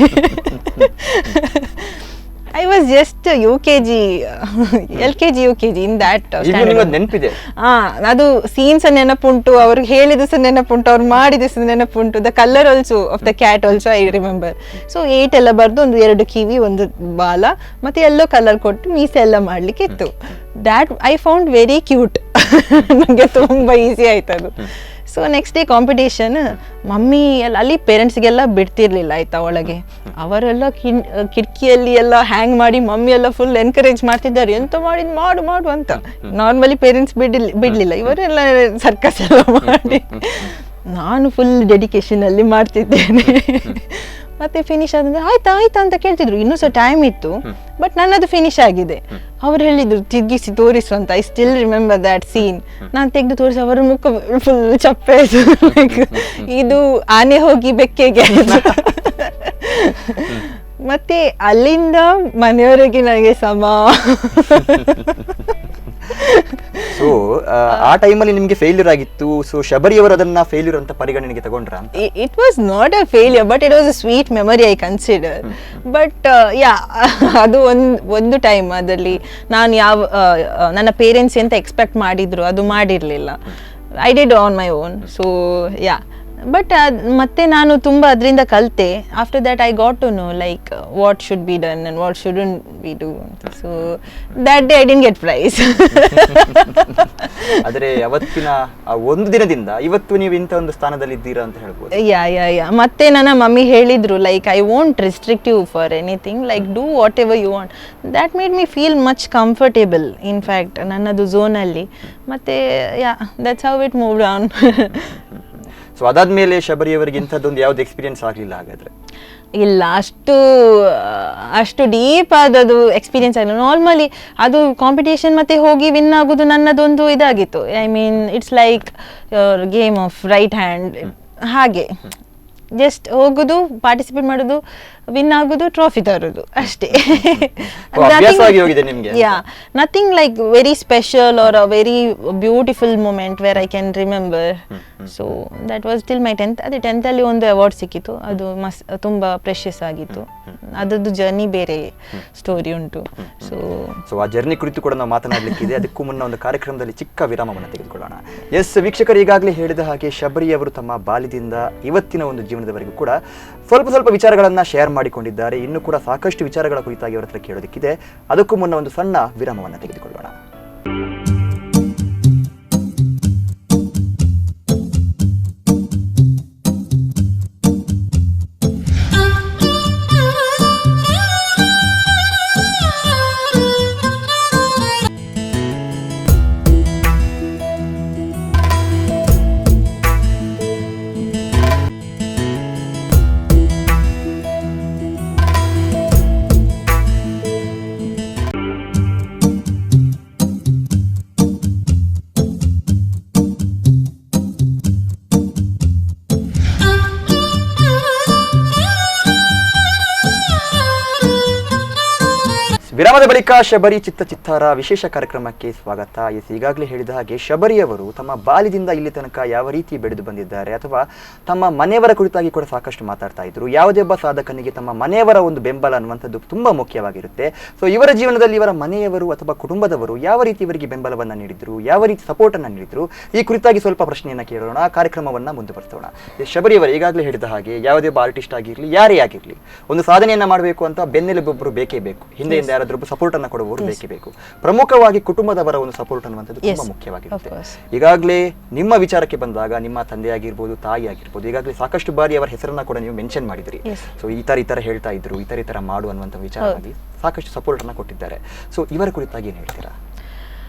I was just UKG, LKG, UKG in that standard. ನೆನಪಿದೆ. ಅದು ಸೀನ್ಸ್ ನೆನಪುಂಟು, ಅವ್ರಿಗೆ ಹೇಳಿದ ಸಹ ನೆನಪುಂಟು, ಅವ್ರು ಮಾಡಿದ ಸಹ ನೆನಪುಂಟು. The colour also of the cat also I remember. So 8 ಎಲ್ಲ ಬರ್ದು, ಒಂದು 2 ಕಿವಿ, ಒಂದು ಬಾಲ, ಮತ್ತೆ ಎಲ್ಲೋ ಕಲರ್ ಕೊಟ್ಟು ಮೀಸೆ ಎಲ್ಲ ಮಾಡ್ಲಿಕ್ಕೆ ಇತ್ತು. That I found very cute. ನನಗೆ ತುಂಬ ಈಸಿ ಆಯ್ತು ಅದು. So next day competition, mummy ಎಲ್ಲ ಅಲ್ಲಿ ಪೇರೆಂಟ್ಸ್ಗೆಲ್ಲ ಬಿಡ್ತಿರ್ಲಿಲ್ಲ ಆಯ್ತಾ ಒಳಗೆ. ಅವರೆಲ್ಲ ಕಿಟಕಿಯಲ್ಲಿ ಎಲ್ಲ ಹ್ಯಾಂಗ್ ಮಾಡಿ ಮಮ್ಮಿ ಎಲ್ಲ ಫುಲ್ ಎನ್ಕರೇಜ್ ಮಾಡ್ತಿದ್ದಾರೆ, ಎಂತ ಮಾಡಿದ್ ಮಾಡು ಅಂತ. ನಾರ್ಮಲಿ ಪೇರೆಂಟ್ಸ್ ಬಿಡ್ಲಿಲ್ಲ, ಇವರೆಲ್ಲ ಸರ್ಕಸ್ ಎಲ್ಲ ಮಾಡಿ. ನಾನು ಫುಲ್ ಡೆಡಿಕೇಶನ್ ಅಲ್ಲಿ ಮಾಡ್ತಿದ್ದೇನೆ. ಮತ್ತೆ ಫಿನಿಶ್ ಆದ್ರೆ ಆಯ್ತಾ ಅಂತ ಕೇಳ್ತಿದ್ರು, ಇನ್ನೂ ಸಹ ಟೈಮ್ ಇತ್ತು. ಬಟ್ ನನ್ನದು ಫಿನಿಶ್ ಆಗಿದೆ. ಅವ್ರು ಹೇಳಿದ್ರು ತಿರುಗಿಸಿ ತೋರಿಸು ಅಂತ. I still remember that scene. ನಾನು ತೆಗೆದು ತೋರಿಸಿ, ಅವರ ಮುಖ ಫುಲ್ ಚಪ್ಪೆ, ಇದು ಆನೆ ಹೋಗಿ ಬೆಕ್ಕೆಗೆ. ಮತ್ತೆ ಅಲ್ಲಿಂದ ಮನೆಯವರೆಗೆ ನನಗೆ ಸೊ ಆ ಟೈಮಲ್ಲಿ ನಿಮ್ಗೆ ಫೇಲ್ಯೂರ್ ಆಗಿತ್ತು. ಸೊ ಶಬರಿಯವರು ಅದನ್ನ ಫೇಲ್ಯೂರ್ ಅಂತ ಪರಿಗಣನೆಗೆ ತಗೊಂಡ್ರ? It was not a failure, but it was a sweet memory I consider. But ಅದು ಒಂದು ಟೈಮ್ ಅದರಲ್ಲಿ ನಾನು ನನ್ನ ಪೇರೆಂಟ್ಸ್ ಎಂತ ಎಕ್ಸ್ಪೆಕ್ಟ್ ಮಾಡಿದ್ರು ಅದು ಮಾಡಿರಲಿಲ್ಲ. I did on my own. So but ಮತ್ತೆ ನಾನು ತುಂಬ ಅದರಿಂದ ಕಲಿತೆ. After that I got to know like what should be done and what shouldn't be do. So that day I didn't get prize. ಆದರೆ ಅವತ್ತಿನ ಒಂದು ದಿನದಿಂದ ಇವತ್ತು ನೀವು ಇಂಥ ಒಂದು ಸ್ಥಾನದಲ್ಲಿ ಇದ್ದೀರಾ ಅಂತ ಹೇಳ್ಬೋದು. ಯಾ ಮತ್ತೆ ನನ್ನ ಮಮ್ಮಿ ಹೇಳಿದ್ರು, like I won't restrict you for anything, like do whatever you want. That made me feel much comfortable in fact ನನ್ನದು ಝೋನಲ್ಲಿ. ಮತ್ತು that's how it moved on. So ಅದಾದ್ಮೇಲೆ ಶಬರಿಯವರಿಗೆ ಇಂಥದ್ದೊಂದು ಯಾವ್ದು ಎಕ್ಸ್ಪೀರಿಯನ್ಸ್ ಆಗಲಿಲ್ಲ ಹಾಗಾದ್ರೆ? ಇಲ್ಲ, ಅಷ್ಟು ಡೀಪ್ ಆದದು ಎಕ್ಸ್ಪೀರಿಯನ್ಸ್ ಆಗಿಲ್ಲ. ನಾರ್ಮಲಿ ಅದು ಕಾಂಪಿಟೇಷನ್ ಮತ್ತೆ ಹೋಗಿ ವಿನ್ ಆಗೋದು ನನ್ನದೊಂದು ಇದಾಗಿತ್ತು. I mean it's like game of right hand ಹಾಗೆ. ಜಸ್ಟ್ ಹೋಗೋದು, ಪಾರ್ಟಿಸಿಪೇಟ್ ಮಾಡೋದು, ವಿನ್ ಆಗೋದು, ಟ್ರಾಫಿ ತರೋದು ಅಷ್ಟೇ. Nothing like very special or a very beautiful moment where I can remember. So that was till my 10th. ಅದೇ 10th ಅಲ್ಲಿ ಒಂದು award ಸಿಕ್ಕಿತ್ತು, ಅದು ತುಂಬ ಪ್ರೆಷಿಯಸ್ ಆಗಿತ್ತು. ಅದರದ್ದು ಜರ್ನಿ ಬೇರೆ ಸ್ಟೋರಿ ಉಂಟು. ಸೊ ಆ ಜರ್ನಿ ಕುರಿತು ಕೂಡ ನಾವು ಮಾತನಾಡಲಿಕ್ಕಿದೆ. ಅದಕ್ಕೂ ಮುನ್ನ ಒಂದು ಕಾರ್ಯಕ್ರಮದಲ್ಲಿ ಚಿಕ್ಕ ವಿರಾಮವನ್ನು ತೆಗೆದುಕೊಳ್ಳೋಣ. ಎಸ್ ವೀಕ್ಷಕರು, ಈಗಾಗಲೇ ಹೇಳಿದ ಹಾಗೆ ಶಬರಿಯವರು ತಮ್ಮ ಬಾಲ್ಯದಿಂದ ಇವತ್ತಿನ ಒಂದು ಜೀವನದವರೆಗೂ ಕೂಡ ಸ್ವಲ್ಪ ವಿಚಾರಗಳನ್ನ ಶೇರ್ ಮಾಡಿಕೊಂಡಿದ್ದಾರೆ. ಇನ್ನು ಕೂಡ ಸಾಕಷ್ಟು ವಿಚಾರಗಳ ಕುರಿತಾಗಿ ಅವರ ಹತ್ರ ಕೇಳೋದಕ್ಕಿದೆ. ಅದಕ್ಕೂ ಮುನ್ನ ಒಂದು ಸಣ್ಣ ವಿರಾಮವನ್ನು ತೆಗೆದುಕೊಳ್ಳೋಣ. ವಿರಾಮದ ಬಳಿಕ ಶಬರಿ ಚಿತ್ತ ಚಿತ್ತಾರ ವಿಶೇಷ ಕಾರ್ಯಕ್ರಮಕ್ಕೆ ಸ್ವಾಗತ. ಈಗಾಗಲೇ ಹೇಳಿದ ಹಾಗೆ ಶಬರಿ ಅವರು ತಮ್ಮ ಬಾಲ್ಯದಿಂದ ಇಲ್ಲಿ ತನಕ ಯಾವ ರೀತಿ ಬೆಳೆದು ಬಂದಿದ್ದಾರೆ ಅಥವಾ ತಮ್ಮ ಮನೆಯವರ ಕುರಿತಾಗಿ ಕೂಡ ಸಾಕಷ್ಟು ಮಾತಾಡ್ತಾ ಇದ್ರು. ಯಾವುದೇ ಒಬ್ಬ ಸಾಧಕನಿಗೆ ತಮ್ಮ ಮನೆಯವರ ಒಂದು ಬೆಂಬಲ ಅನ್ನುವಂಥದ್ದು ತುಂಬಾ ಮುಖ್ಯವಾಗಿರುತ್ತೆ. ಸೊ ಇವರ ಜೀವನದಲ್ಲಿ ಇವರ ಮನೆಯವರು ಅಥವಾ ಕುಟುಂಬದವರು ಯಾವ ರೀತಿ ಇವರಿಗೆ ಬೆಂಬಲವನ್ನ ನೀಡಿದ್ರು, ಯಾವ ರೀತಿ ಸಪೋರ್ಟ್ ಅನ್ನ ನೀಡಿದ್ರು, ಈ ಕುರಿತಾಗಿ ಸ್ವಲ್ಪ ಪ್ರಶ್ನೆಯನ್ನ ಕೇಳೋಣ, ಕಾರ್ಯಕ್ರಮವನ್ನ ಮುಂದುವರಿಸೋಣ. ಶಬರಿ ಅವರು ಈಗಾಗಲೇ ಹೇಳಿದ ಹಾಗೆ ಯಾವುದೇ ಒಬ್ಬ ಆರ್ಟಿಸ್ಟ್ ಆಗಿರ್ಲಿ, ಯಾರೇ ಆಗಿರ್ಲಿ, ಒಂದು ಸಾಧನೆಯನ್ನ ಮಾಡಬೇಕು ಅಂತ ಬೆನ್ನೆಲುಬೊಬ್ಬರು ಬೇಕೇ ಬೇಕು, ಹಿಂದೆಯಿಂದ ಯಾರಾದ್ರೂ ಸಪೋರ್ಟ್ ಅನ್ನ ಕೊಡುವವರು ಬೇಕೇ ಬೇಕು. ಪ್ರಮುಖವಾಗಿ ಕುಟುಂಬದವರ ಒಂದು ಸಪೋರ್ಟ್ ಅನ್ನುವಂಥದ್ದು ತುಂಬಾ ಮುಖ್ಯವಾಗಿರುತ್ತೆ. ಈಗಾಗಲೇ ನಿಮ್ಮ ವಿಚಾರಕ್ಕೆ ಬಂದಾಗ ನಿಮ್ಮ ತಂದೆ ಆಗಿರ್ಬೋದು, ತಾಯಿ ಆಗಿರ್ಬೋದು, ಈಗಾಗಲೇ ಸಾಕಷ್ಟು ಬಾರಿ ಅವರ ಹೆಸರನ್ನ ಕೂಡ ನೀವು ಮೆನ್ಷನ್ ಮಾಡಿದ್ರಿ. ಸೊ ಈ ತರ ಹೇಳ್ತಾ ಇದ್ರು, ಈ ತರ ಮಾಡು ಅನ್ನುವಂಥ ವಿಚಾರವಾಗಿ ಸಾಕಷ್ಟು ಸಪೋರ್ಟ್ ಅನ್ನ ಕೊಟ್ಟಿದ್ದಾರೆ. ಸೊ ಇವರ ಕುರಿತಾಗಿ ಏನ್ ಹೇಳ್ತೀರಾ?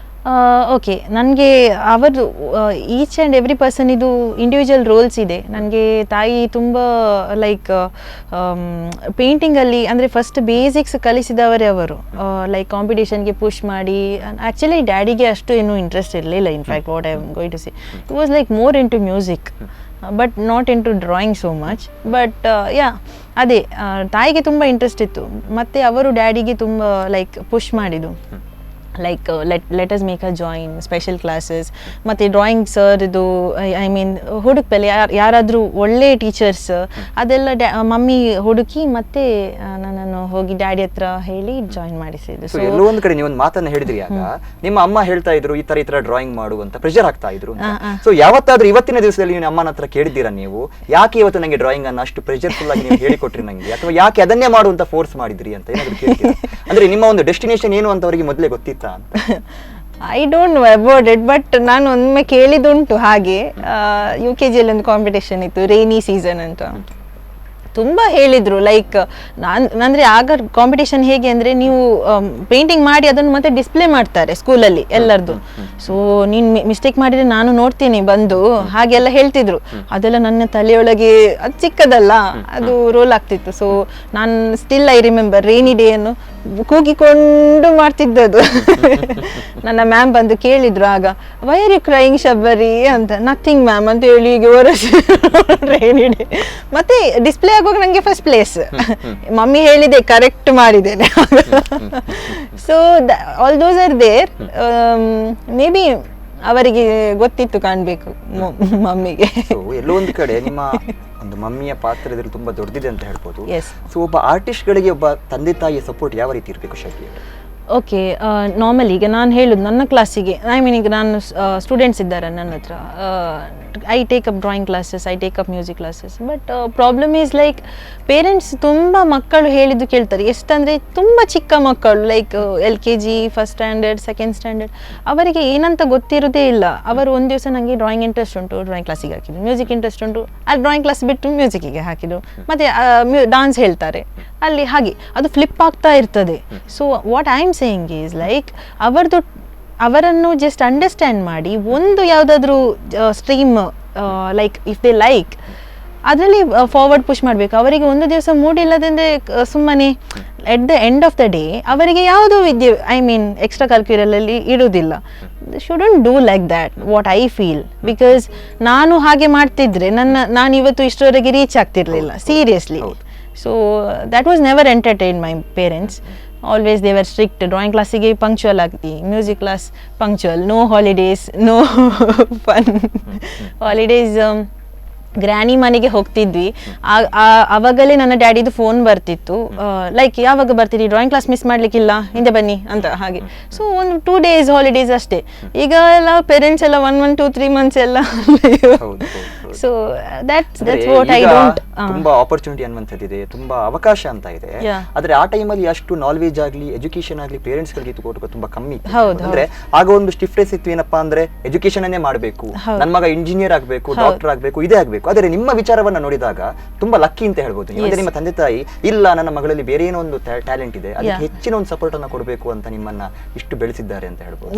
ಓಕೆ, ನನಗೆ ಅವರು ಈಚ್ ಆ್ಯಂಡ್ ಎವ್ರಿ ಪರ್ಸನ್ ಇದು ಇಂಡಿವಿಜುವಲ್ ರೋಲ್ಸ್ ಇದೆ. ನನಗೆ ತಾಯಿ ತುಂಬ ಲೈಕ್ ಪೇಂಟಿಂಗಲ್ಲಿ ಅಂದರೆ ಫಸ್ಟ್ ಬೇಸಿಕ್ಸ್ ಕಲಿಸಿದವರೇ ಅವರು. ಲೈಕ್ ಕಾಂಪಿಟೇಷನ್ಗೆ ಪುಷ್ ಮಾಡಿ, ಆ್ಯಕ್ಚುಲಿ ಡ್ಯಾಡಿಗೆ ಅಷ್ಟು ಏನೂ ಇಂಟ್ರೆಸ್ಟ್ ಇರಲಿಲ್ಲ. In fact what I am going to see, it was like more into music but not into drawing so much. But yeah, ಅದೇ ತಾಯಿಗೆ ತುಂಬ ಇಂಟ್ರೆಸ್ಟ್ ಇತ್ತು. ಮತ್ತು ಅವರು ಡ್ಯಾಡಿಗೆ ತುಂಬ ಲೈಕ್ ಪುಷ್ ಮಾಡಿದ್ದು, like let us make a join special classes. ಮತ್ತು ಡ್ರಾಯಿಂಗ್ ಸರ್ ಇದು ಐ ಮೀನ್ ಹುಡುಕ್ಪೆಲೆ ಯಾರಾದರೂ ಒಳ್ಳೆ ಟೀಚರ್ಸ್ ಅದೆಲ್ಲ ಮಮ್ಮಿ ಹುಡುಕಿ ಮತ್ತೆ ನನ್ನನ್ನು ಹೋಗಿ ಡ್ಯಾಡಿ ಹತ್ರ ಹೇಳಿ ಜಾಯಿನ್ ಮಾಡಿಸಿದ್ದು. ಸೊ ಎಲ್ಲೋ ಒಂದು ಕಡೆ ನೀವು ಒಂದು ಮಾತನ್ನ ಹೇಳಿದ್ರಿ, ಆಗ ನಿಮ್ಮ ಅಮ್ಮ ಹೇಳ್ತಾ ಇದ್ರು ಈ ತರ ಡ್ರಾಯಿಂಗ್ ಮಾಡು ಅಂತ ಪ್ರೆಷರ್ ಆಗ್ತಾ ಇದ್ರು. ಸೊ ಯಾವತ್ತಾದ್ರೂ ಇವತ್ತಿನ ದಿವಸದಲ್ಲಿ ನೀವು ಅಮ್ಮನ ಹತ್ರ ಕೇಳಿದ್ದೀರಾ ನೀವು, ಯಾಕೆ ಇವತ್ತು ನಂಗೆ ಡ್ರಾಯಿಂಗ್ ಅನ್ನ ಅಷ್ಟು ಪ್ರೆಷರ್ಫುಲ್ ಆಗಿ ನೀವು ಹೇಳಿಕೊಟ್ರಿ ನಂಗೆ, ಅಥವಾ ಯಾಕೆ ಅದನ್ನೇ ಮಾಡು ಅಂತ ಫೋರ್ಸ್ ಮಾಡಿದ್ರಿ ಅಂತ ಏನಾದ್ರು ಕೇಳ್ತೀರಾ? ಅಂದ್ರೆ ನಿಮ್ಮ ಒಂದು ಡೆಸ್ಟಿನೇಷನ್ ಏನು ಅಂತ ಅವರಿಗೆ ಮೊದಲೇ ಗೊತ್ತಿತ್ತಾ? I don't know about it, but ನಾನು ಒಮ್ಮೆ ಕೇಳಿದುಂಟು ಹಾಗೆ. UKG ಒಂದು ಕಾಂಪಿಟೇಷನ್ ಇತ್ತು, ರೈನಿ ಸೀಸನ್ ಅಂತ. ತುಂಬ ಹೇಳಿದರು, ಲೈಕ್ ಅಂದರೆ ಆಗ ಕಾಂಪಿಟೇಷನ್ ಹೇಗೆ ಅಂದರೆ ನೀವು ಪೇಂಟಿಂಗ್ ಮಾಡಿ ಅದನ್ನು ಮತ್ತೆ ಡಿಸ್ಪ್ಲೇ ಮಾಡ್ತಾರೆ ಸ್ಕೂಲಲ್ಲಿ ಎಲ್ಲರದ್ದು. ಸೊ ನೀನು ಮಿಸ್ಟೇಕ್ ಮಾಡಿದರೆ ನಾನು ನೋಡ್ತೀನಿ ಬಂದು, ಹಾಗೆಲ್ಲ ಹೇಳ್ತಿದ್ರು. ಅದೆಲ್ಲ ನನ್ನ ತಲೆಯೊಳಗೆ ಅದು ಚಿಕ್ಕದಲ್ಲ, ಅದು ರೋಲ್ ಆಗ್ತಿತ್ತು. ಸೊ ನಾನು ಸ್ಟಿಲ್ ಐ ರಿಮೆಂಬರ್ ರೈನಿ ಡೇಯನ್ನು ಕೂಗಿಕೊಂಡು ಮಾಡ್ತಿದ್ದದು. ನನ್ನ ಮ್ಯಾಮ್ ಬಂದು ಕೇಳಿದ್ರು ಆಗ, why are you crying Shabari ಅಂತ. ನಥಿಂಗ್ ಮ್ಯಾಮ್ ಅಂತ ಹೇಳಿ ರೈನಿ ಡೇ ಮತ್ತೆ ಡಿಸ್ಪ್ಲೇ ಆಗುವಾಗ ನನಗೆ ಫಸ್ಟ್ ಪ್ಲೇಸ್. ಮಮ್ಮಿ ಹೇಳಿದೆ, ಕರೆಕ್ಟ್ ಮಾಡಿದ್ದೇನೆ. So all those are there. Maybe ಅವರಿಗೆ ಗೊತ್ತಿತ್ತು ಕಾಣ್ಬೇಕು ಮಮ್ಮಿಗೆ. ಎಲ್ಲೋ ಒಂದು ಕಡೆ ನಿಮ್ಮ ಒಂದು ಮಮ್ಮಿಯ ಪಾತ್ರ ಇದ್ರಲ್ಲಿ ತುಂಬಾ ದೊಡ್ಡದಿದೆ ಅಂತ ಹೇಳ್ಬೋದು. ಸೊ ಒಬ್ಬ ಆರ್ಟಿಸ್ಟ್ ಗಳಿಗೆ ಒಬ್ಬ ತಂದೆ ತಾಯಿಯ ಸಪೋರ್ಟ್ ಯಾವ ರೀತಿ ಇರಬೇಕು ಶಬರಿ? ಓಕೆ, ನಾರ್ಮಲಿ ಈಗ ನಾನು ಹೇಳೋದು ನನ್ನ ಕ್ಲಾಸಿಗೆ, ಐ ಮೀನ್ ಈಗ ನಾನು ಸ್ಟೂಡೆಂಟ್ಸ್ ಇದ್ದಾರೆ ನನ್ನ ಹತ್ರ, I take up drawing classes, I take up music classes. But problem is like parents ತುಂಬ ಮಕ್ಕಳು ಹೇಳಿದ್ದು ಕೇಳ್ತಾರೆ. ಎಷ್ಟಂದರೆ ತುಂಬ ಚಿಕ್ಕ ಮಕ್ಕಳು, like LKG, first standard, second standard, ಅವರಿಗೆ ಏನಂತ ಗೊತ್ತಿರೋದೇ ಇಲ್ಲ. ಅವರು ಒಂದು ದಿವಸ ನನಗೆ ಡ್ರಾಯಿಂಗ್ ಇಂಟ್ರೆಸ್ಟ್ ಉಂಟು, ಡ್ರಾಯಿಂಗ್ ಕ್ಲಾಸಿಗೆ ಹಾಕಿದ್ರು. ಮ್ಯೂಸಿಕ್ ಇಂಟ್ರೆಸ್ಟ್ ಉಂಟು, ಅಲ್ಲಿ ಡ್ರಾಯಿಂಗ್ ಕ್ಲಾಸ್ ಬಿಟ್ಟು ಮ್ಯೂಸಿಕ್ಕಿಗೆ ಹಾಕಿದ್ರು. ಮತ್ತು ಡಾನ್ಸ್ ಹೇಳ್ತಾರೆ ಅಲ್ಲಿ, ಹಾಗೆ ಅದು ಫ್ಲಿಪ್ ಆಗ್ತಾ ಇರ್ತದೆ. So what I am saying is like ಅವರನ್ನು ಜಸ್ಟ್ ಅಂಡರ್ಸ್ಟ್ಯಾಂಡ್ ಮಾಡಿ, ಒಂದು ಯಾವುದಾದ್ರೂ stream like if they like ಅದರಲ್ಲಿ ಫಾರ್ವರ್ಡ್ ಪುಷ್ ಮಾಡಬೇಕು. ಅವರಿಗೆ ಒಂದು ದಿವಸ ಮೂಡಿಲ್ಲದಂದರೆ ಸುಮ್ಮನೆ at the end of the day ಅವರಿಗೆ ಯಾವುದೋ ವಿದ್ಯೆ, ಐ ಮೀನ್ ಎಕ್ಸ್ಟ್ರಾ ಕರಿಕ್ಯುಲರಲ್ಲಿ ಇಡುವುದಿಲ್ಲ. Shouldn't do like that, what I feel. Because ನಾನು ಹಾಗೆ ಮಾಡ್ತಿದ್ರೆ ನಾನು ಇವತ್ತು ಇಷ್ಟರವರೆಗೆ ರೀಚ್ ಆಗ್ತಿರ್ಲಿಲ್ಲ, seriously. So that was never entertain my parents. Always they were strict. Drawing classiಗೆ punctual ಆಗ್ತಿ, music class punctual, no holidays, no fun. Holidays granny ಮನೆಗೆ ಹೋಗ್ತಿದ್ವಿ. ಅವಾಗಲೇ ನನ್ನ ಡ್ಯಾಡಿದು ಫೋನ್ ಬರ್ತಿತ್ತು, ಲೈಕ್ ಯಾವಾಗ ಬರ್ತೀರಿ, ಡ್ರಾಯಿಂಗ್ ಕ್ಲಾಸ್ ಮಿಸ್ ಮಾಡ್ಲಿಕ್ಕಿಲ್ಲ, ಹಿಂದೆ ಬನ್ನಿ ಅಂತ ಹಾಗೆ. ಸೊ ಒಂದು 2 days ಹಾಲಿಡೇಸ್ ಅಷ್ಟೇ. ಈಗ ಎಲ್ಲ ಪೇರೆಂಟ್ಸ್ ಎಲ್ಲ 1 month 2 3 months ಎಲ್ಲ. So that's what I don't. ತುಂಬಾ ಆಪರ್ಚುನಿಟಿ ಅನ್ನುವಂಥದ್ದಿದೆ, ತುಂಬಾ ಅವಕಾಶ ಅಂತ ಇದೆ. ಆದ್ರೆ ಆ ಟೈಮಲ್ಲಿ ಅಷ್ಟು ನಾಲೆಜ್ ಆಗಲಿ, ಎಜುಕೇಶನ್ ಆಗಲಿ ಪೇರೆಂಟ್ಸ್ ಗಳಿಗೆ ಕೊಟ್ಟು ತುಂಬಾ ಕಮ್ಮಿ ಇತ್ತು. ಅಂದ್ರೆ ಆಗ ಒಂದು ಸ್ಟಿಫ್ನೆಸ್ ಇತ್ತು, ಏನಪ್ಪಾ ಅಂದ್ರೆ ಎಜುಕೇಶನ್ ಅನ್ನೇ ಮಾಡಬೇಕು, ನನ್ನ ಮಗ ಇಂಜಿನಿಯರ್ ಆಗಬೇಕು, ಡಾಕ್ಟರ್ ಆಗಬೇಕು, ಇದೇ ಆಗಬೇಕು. ಆದರೆ ನಿಮ್ಮ ವಿಚಾರವನ್ನ ನೋಡಿದಾಗ ತುಂಬಾ ಲಕ್ಕಿ ಅಂತ ಹೇಳ್ಬೋದು. ಅಂದ್ರೆ ನಿಮ್ಮ ತಂದೆ ತಾಯಿ ಇಲ್ಲ, ನನ್ನ ಮಗಳಲ್ಲಿ ಬೇರೆ ಏನೋ ಒಂದು ಟ್ಯಾಲೆಂಟ್ ಇದೆ, ಅದಕ್ಕೆ ಹೆಚ್ಚಿನ ಒಂದು ಸಪೋರ್ಟ್ ಅನ್ನ ಕೊಡಬೇಕು ಅಂತ ನಿಮ್ಮನ್ನ ಇಷ್ಟು ಬೆಳೆಸಿದ್ದಾರೆ ಅಂತ ಹೇಳ್ಬೋದು.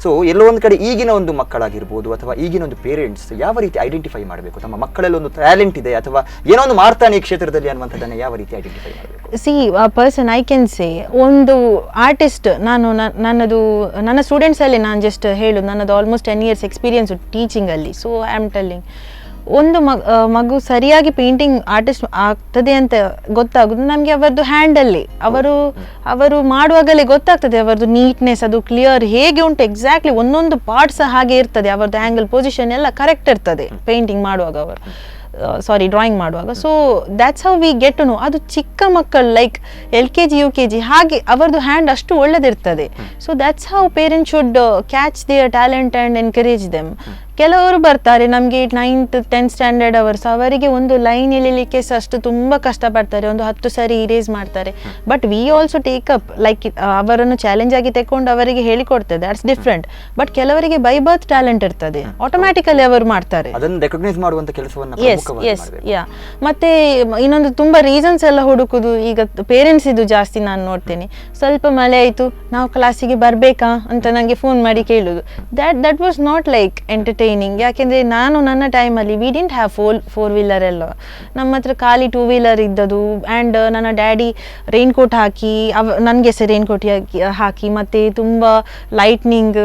ಸೊ ಎಲ್ಲೋ ಒಂದ್ ಕಡೆ ಈಗಿನ ಒಂದು ಮಕ್ಕಳಾಗಿರ್ಬೋದು ಅಥವಾ ಈಗಿನ ಒಂದು ಪೇರೆಂಟ್ಸ್ ಯಾವ ರೀತಿ ಐಡೆಂಟಿಫೈ ಮಾಡಬೇಕು, ತಮ್ಮ ಮಕ್ಕಳಲ್ಲಿ ಒಂದು ಟ್ಯಾಲೆಂಟ್ ಇದೆ ಅಥವಾ ಏನೋ ಒಂದು ಮಾಡ್ತಾನೆ ಈ ಕ್ಷೇತ್ರದಲ್ಲಿ ಅನ್ನುವಂಥದ್ದನ್ನ ಯಾವ ರೀತಿ ಐಡೆಂಟಿಫೈ ಮಾಡಬೇಕು? ಸಿ ಪರ್ಸನ್ ಐ ಕ್ಯಾನ್ ಸೇ, ಒಂದು ಆರ್ಟಿಸ್ಟ್ ನನ್ನ ಸ್ಟೂಡೆಂಟ್ಸ್ ಅಲ್ಲಿ ನಾನು ಜಸ್ಟ್ ಹೇಳೋದು, ನನ್ನದು ಆಲ್ಮೋಸ್ಟ್ 10 years ಎಕ್ಸ್ಪೀರಿಯನ್ಸ್ ಟೀಚಿಂಗ್ ಅಲ್ಲಿ. ಸೊ ಐ ಆಮ್ ಟೆಲ್ಲಿಂಗ್, ಒಂದು ಮಗು ಸರಿಯಾಗಿ ಪೇಂಟಿಂಗ್ ಆರ್ಟಿಸ್ಟ್ ಆಗ್ತದೆ ಅಂತ ಗೊತ್ತಾಗೋದು ನಮಗೆ ಅವರದ್ದು ಹ್ಯಾಂಡಲ್ಲಿ ಅವರು ಮಾಡುವಾಗಲೇ ಗೊತ್ತಾಗ್ತದೆ ಅವರದ್ದು ನೀಟ್ನೆಸ್, ಅದು ಕ್ಲಿಯರ್ ಹೇಗೆ ಉಂಟು ಎಕ್ಸಾಕ್ಟ್ಲಿ ಒಂದೊಂದು ಪಾರ್ಟ್ ಸಹ ಹಾಗೆ ಇರ್ತದೆ, ಅವರದ್ದು ಆ್ಯಂಗಲ್ ಪೊಸಿಷನ್ ಎಲ್ಲ ಕರೆಕ್ಟ್ ಇರ್ತದೆ ಪೇಂಟಿಂಗ್ ಮಾಡುವಾಗ ಡ್ರಾಯಿಂಗ್ ಮಾಡುವಾಗ. So that's how we get to know. ಅದು ಚಿಕ್ಕ ಮಕ್ಕಳು ಲೈಕ್ LKG UKG ಹಾಗೆ ಅವರದ್ದು ಹ್ಯಾಂಡ್ ಅಷ್ಟು ಒಳ್ಳೆದಿರ್ತದೆ. So that's how parents should catch their talent and encourage them. ಕೆಲವರು ಬರ್ತಾರೆ ನಮಗೆ 9th 10th ಸ್ಟ್ಯಾಂಡರ್ಡ್ ಅವರಿಗೆ ಒಂದು ಲೈನ್ ಎಳಿಲಿಕ್ಕೆ ಸಹ ಅಷ್ಟು ತುಂಬ ಕಷ್ಟಪಡ್ತಾರೆ, ಒಂದು 10 ಸರಿ ಇರೇಸ್ ಮಾಡ್ತಾರೆ. But we also take up like ಅವರನ್ನು ಚಾಲೆಂಜ್ ಆಗಿ ತೆಕೊಂಡು ಅವರಿಗೆ ಹೇಳಿಕೊಡ್ತದೆ, ದ್ಯಾಟ್ಸ್ ಡಿಫ್ರೆಂಟ್. ಬಟ್ ಕೆಲವರಿಗೆ ಬೈ ಬರ್ತ್ ಟ್ಯಾಲೆಂಟ್ ಇರ್ತದೆ, ಆಟೋಮ್ಯಾಟಿಕಲಿ ಅವರು ಮಾಡ್ತಾರೆ. ಯಾ ಮತ್ತೆ ಇನ್ನೊಂದು ತುಂಬ ರೀಸನ್ಸ್ ಎಲ್ಲ ಹುಡುಕುದು. ಈಗ ಪೇರೆಂಟ್ಸ್ ಇದು ಜಾಸ್ತಿ ನಾನು ನೋಡ್ತೇನೆ, ಸ್ವಲ್ಪ ಮಳೆ ಆಯಿತು ನಾವು ಕ್ಲಾಸಿಗೆ ಬರಬೇಕಾ ಅಂತ ನನಗೆ ಫೋನ್ ಮಾಡಿ ಕೇಳೋದು. That was not like entertaining. ಯಾಕೆಂದರೆ ನಾನು ನನ್ನ ಟೈಮಲ್ಲಿ we didn't have four wheeler ಎಲ್ಲ, ನಮ್ಮ ಹತ್ರ ಖಾಲಿ 2 ವೀಲರ್ ಇದ್ದದು. ಆ್ಯಂಡ್ ನನ್ನ ಡ್ಯಾಡಿ ರೈನ್ಕೋಟ್ ಹಾಕಿ ನನಗೆ ಸಹ ರೈನ್ಕೋಟ್ ಹಾಕಿ ಮತ್ತು ತುಂಬ ಲೈಟ್ನಿಂಗ್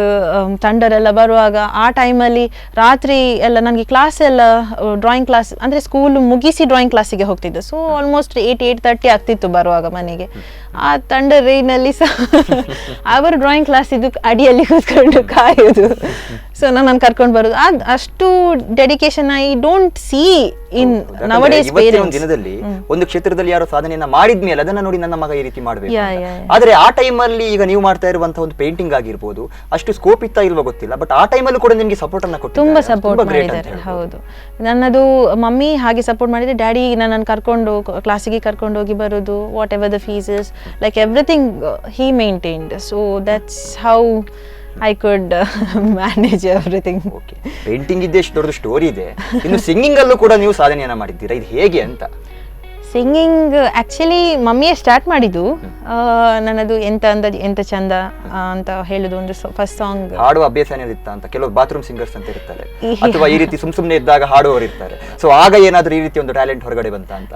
ಥಂಡರ್ ಎಲ್ಲ ಬರುವಾಗ ಆ ಟೈಮಲ್ಲಿ ರಾತ್ರಿ ಎಲ್ಲ ನನಗೆ ಕ್ಲಾಸ್ ಎಲ್ಲ ಡ್ರಾಯಿಂಗ್ ಕ್ಲಾಸ್ ಅಂದರೆ ಸ್ಕೂಲ್ ಮುಗಿಸಿ ಡ್ರಾಯಿಂಗ್ ಕ್ಲಾಸಿಗೆ ಹೋಗ್ತಿದ್ದೆ. ಸೊ ಆಲ್ಮೋಸ್ಟ್ 8:30 ಆಗ್ತಿತ್ತು ಬರುವಾಗ ಮನೆಗೆ. ಆ ಥಂಡರ್ ರೈನಲ್ಲಿ ಸಹ ಅವರು ಡ್ರಾಯಿಂಗ್ ಕ್ಲಾಸ್ ಇದ್ದು ಅಡಿಯಲ್ಲಿ ಕೂತ್ಕೊಂಡು ಕಾಯೋದು. ಸೊ ನಾನು ಕರ್ಕೊಂಡು ಬರೋದು. ಅಷ್ಟು dedication I don't see in nowadays parents. ದಿನದಲ್ಲಿ ಒಂದು ಕ್ಷೇತ್ರದಲ್ಲಿ ಯಾರು ಸಾಧನೆಯನ್ನ ಮಾಡಿದ್ಮೇಲೆ ಅದನ್ನ ನೋಡಿ ನನ್ನ ಮಗ ಈ ರೀತಿ ಮಾಡಬೇಕು. ಆದ್ರೆ ಆ ಟೈಮಲ್ಲಿ ಈಗ ನೀವು ಮಾಡ್ತಾ ಇರುವಂತಹ ಒಂದು ಪೇಂಟಿಂಗ್ ಆಗಿರ್ಬೋದು, ಅಷ್ಟು ಸ್ಕೋಪ್ ಇತ್ತಾ ಇಲ್ವಾ ಗೊತ್ತಿಲ್ಲ, ಬಟ್ ಆ ಟೈಮಲ್ಲೂ ಕೂಡ ನಿಮಗೆ ಸಪೋರ್ಟ್ ಅನ್ನ ಕೊಟ್ಟು ತುಂಬಾ ಸಪೋರ್ಟ್ ಮಾಡಿದ್ದಾರೆ. ಹೌದು, ನನ್ನದು ಮಮ್ಮಿ ಹಾಗೆ ಸಪೋರ್ಟ್ ಮಾಡಿದ್ರೆ, ಡ್ಯಾಡಿ ನನ್ನನ್ನು ಕರ್ಕೊಂಡು ಕ್ಲಾಸಿಗೆ ಕರ್ಕೊಂಡು ಹೋಗಿ ಬರೋದು, what ever the ಫೀಸಸ್, like everything he maintained. So that's how I could manage everything. Okay. Painting ಇದ್ದೇ ಎಷ್ಟು ದೊಡ್ಡ ಸ್ಟೋರಿ ಇದೆ, ಇನ್ನು ಸಿಂಗಿಂಗ್ ಅಲ್ಲೂ ಕೂಡ ನೀವು ಸಾಧನೆಯನ್ನ ಮಾಡಿದ್ದೀರಾ, ಇದು ಹೇಗೆ ಅಂತ? ಸಿಂಗಿಂಗ್ ಆ್ಯಕ್ಚುಲಿ ಮಮ್ಮಿಯೇ ಸ್ಟಾರ್ಟ್ ಮಾಡಿದ್ದು. ನನ್ನದು ಎಂತ ಚಂದ ಅಂತ ಹೇಳುದು ಒಂದು ಫಸ್ಟ್ ಸಾಂಗ್. ಹಾಡುವ ಅಭ್ಯಾಸ ಏನಿತ್ತ ಅಂತ ಕೆಲವು ಬಾತ್ರೂಮ್ ಸಿಂಗರ್ಸ್ ಅಂತ ಇರ್ತಾರೆ, ಅಥವಾ ಈ ರೀತಿ ಸುಮ್ಮನೆ ಇದ್ದಾಗ ಹಾಡುವವರು ಇರ್ತಾರೆ. ಸೊ ಆಗ ಏನಾದರೂ ಈ ರೀತಿ ಒಂದು ಟ್ಯಾಲೆಂಟ್ ಹೊರಗಡೆ ಬಂತ ಅಂತ?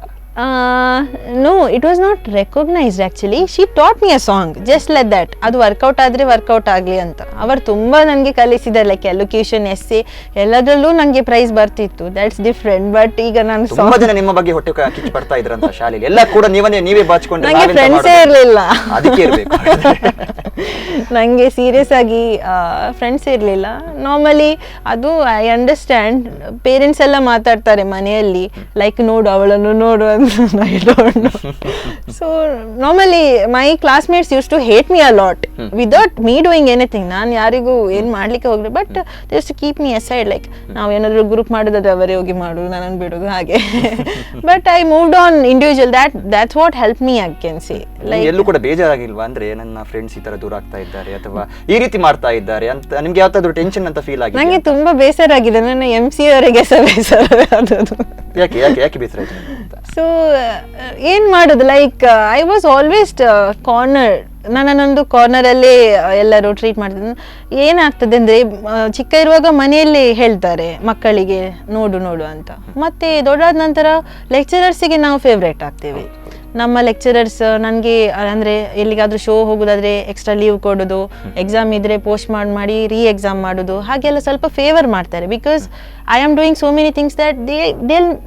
No, it was not recognized actually. She taught me a song just like that. ಅದು ವರ್ಕೌಟ್ ಆದರೆ ವರ್ಕೌಟ್ ಆಗಲಿ ಅಂತ ಅವರು ತುಂಬ ನನಗೆ ಕಲಿಸಿದ್ದಾರೆ. ಲೈಕ್ ಎಲೋಕೇಶನ್, ಎಸ್ಸೆ ಎಲ್ಲದರಲ್ಲೂ ನನಗೆ ಪ್ರೈಸ್ ಬರ್ತಿತ್ತು. That's different. ಬಟ್ ಈಗ ನಾನು ತುಂಬಾ ಜನ ನಿಮ್ಮ ಬಗ್ಗೆ ಹೊಟ್ಟೆ ಕಿಚ್ಚು ಪಡ್ತಾ ಇದ್ರಂತ ಶಾಲೆಯಲ್ಲಿ ಎಲ್ಲ ಕೂಡ ನೀವೇ ಬಾಚಿಕೊಂಡು. ನನಗೆ ಫ್ರೆಂಡ್ಸೇ ಇರಲಿಲ್ಲ, ಅದಕ್ಕೆ ಇರಬೇಕು. ನನಗೆ ಸೀರಿಯಸ್ ಆಗಿ ಫ್ರೆಂಡ್ಸ್ ಇರಲಿಲ್ಲ. ನಾರ್ಮಲಿ ಅದು ಐ ಅಂಡರ್ಸ್ಟ್ಯಾಂಡ್, ಪೇರೆಂಟ್ಸ್ ಎಲ್ಲ ಮಾತಾಡ್ತಾರೆ ಮನೆಯಲ್ಲಿ ಲೈಕ್ ನೋಡು ಅವಳನ್ನು ನೋಡು ಅಂತ. I don't know. So normally my classmates used to hate me a lot without me doing anything. ನಾನು ಯಾರಿಗೂ ಏನು ಮಾಡ್ಲಿಕ್ಕೆ ಹೋಗ್ಲಿ, but they used to keep me aside, like ನಾವು ಏನಾದರೂ ಗ್ರೂಪ್ ಮಾಡೋದಾದ್ರೆ ಅವರೇ ಹೋಗಿ ಮಾಡೋದು, ನನ್ನನ್ನು ಬಿಡೋದು ಹಾಗೆ. But I moved on individual. that's what helped me, I can say. Like ಎಲ್ಲೂ ಕೂಡ ಬೇಜಾರಾಗಿಲ್ವಾ? ಅಂದ್ರೆ ನನ್ನ ಫ್ರೆಂಡ್ಸ್ ಈ ತರ ದೂರ ಆಗ್ತಾ ಇದ್ದಾರೆ ಅಥವಾ ಈ ರೀತಿ ಮಾಡ್ತಾ ಇದ್ದಾರೆ ಅಂತ ನಿಮ್ಗೆ ಯಾವ್ದಾದ್ರು ಟೆನ್ಷನ್ ಅಂತ ಫೀಲ್ ಆಗಿದೆ? ನನಗೆ ತುಂಬಾ ಬೇಸರ ಆಗಿದೆ. ನನ್ನ MC ಅವರಿಗೆ ಸಹ ಬೇಸರ ಆದದ್ದು. ಯಾಕೆ ಬೇಸರ ಆಯ್ತು? ಸೊ ಏನು ಮಾಡೋದು, like I was always corner. ನನ್ನೊಂದು ಕಾರ್ನರಲ್ಲೇ ಎಲ್ಲರೂ ಟ್ರೀಟ್ ಮಾಡ್ತಿದ್ರು. ಏನಾಗ್ತದೆ ಅಂದರೆ, ಚಿಕ್ಕ ಇರುವಾಗ ಮನೆಯಲ್ಲೇ ಹೇಳ್ತಾರೆ ಮಕ್ಕಳಿಗೆ ನೋಡು ಅಂತ. ಮತ್ತು ದೊಡ್ಡಾದ ನಂತರ ಲೆಕ್ಚರರ್ಸಿಗೆ ನಾವು ಫೇವ್ರೇಟ್ ಆಗ್ತೇವೆ. ನಮ್ಮ ಲೆಕ್ಚರರ್ಸ್ ನನಗೆ ಅಂದರೆ ಎಲ್ಲಿಗಾದರೂ ಶೋ ಹೋಗೋದಾದರೆ ಎಕ್ಸ್ಟ್ರಾ ಲೀವ್ ಕೊಡೋದು, ಎಕ್ಸಾಮ್ ಇದ್ದರೆ ಪೋಸ್ಟ್ ಮಾಡಿ ಎಕ್ಸಾಮ್ ಮಾಡೋದು, ಹಾಗೆಲ್ಲ ಸ್ವಲ್ಪ ಫೇವರ್ ಮಾಡ್ತಾರೆ. Because I am doing so many things that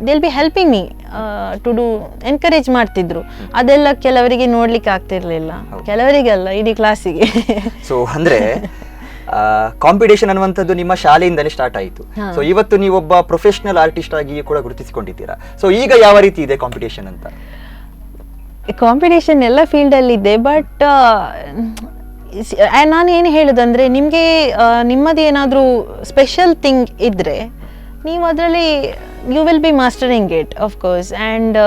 they'll be helping me to do, encourage ಮಾಡ್ತಿದ್ರು. ಅದೆಲ್ಲ ಕೆಲವರಿಗೆ ನೋಡ್ಲಿಕ್ಕೆ ಆಗ್ತಿರ್ಲಿಲ್ಲ, ಕೆಲವರಿಗೆಲ್ಲ ಇಡೀ ಕ್ಲಾಸಿಗೆ. ಸೊ ಅಂದ್ರೆ ಕಾಂಪಿಟೇಷನ್ ಅನ್ನುವಂಥದ್ದು ನಿಮ್ಮ ಶಾಲೆಯಿಂದಲೇ ಸ್ಟಾರ್ಟ್ ಆಯಿತು. ಸೊ ಇವತ್ತು ನೀವೊಬ್ಬ ಪ್ರೊಫೆಷನಲ್ ಆರ್ಟಿಸ್ಟ್ ಆಗಿ ಕೂಡ ಗುರುತಿಸಿಕೊಂಡಿದ್ದೀರಾ. ಸೊ ಈಗ ಯಾವ ರೀತಿ ಇದೆ ಕಾಂಪಿಟೇಷನ್ ಅಂತ? ಕಾಂಪಿಟೇಷನ್ ಎಲ್ಲ ಫೀಲ್ಡಲ್ಲಿದೆ. ಬಟ್ ನಾನು ಏನು ಹೇಳೋದಂದರೆ, ನಿಮಗೆ ನಿಮ್ಮದೇನಾದರೂ ಸ್ಪೆಷಲ್ ಥಿಂಗ್ ಇದ್ದರೆ ನೀವು ಅದರಲ್ಲಿ you will be mastering it of course. And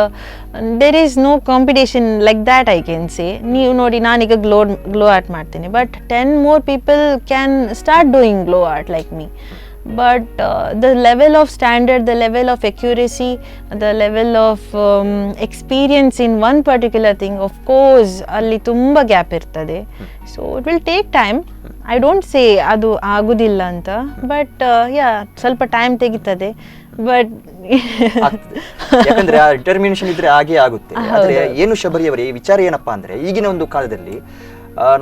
there is no competition like that, I can say. ನೀವು ನೋಡಿ, ನಾನೀಗ ಗ್ಲೋ ಆರ್ಟ್ ಮಾಡ್ತೀನಿ, but 10 more people can start doing glow art like me. But the level of standard, the level of accuracy, the level of experience in one particular thing, of course, alli tumba gap irtade. So it will take time. I don't say adu agudilla anta, but yeah, ಸ್ವಲ್ಪ time ತೆಗಿತದೆ. But ಯಾಕಂದ್ರೆ ಆ determination ಇದ್ರೆ ಹಾಗೆ ಆಗುತ್ತೆ. ಆದ್ರೆ ಏನು ಶಬರಿ ಅವರೇ, ಈ ವಿಚಾರ ಏನಪ್ಪಾ ಅಂದ್ರೆ, ಈಗಿನ ಒಂದು ಕಾಲದಲ್ಲಿ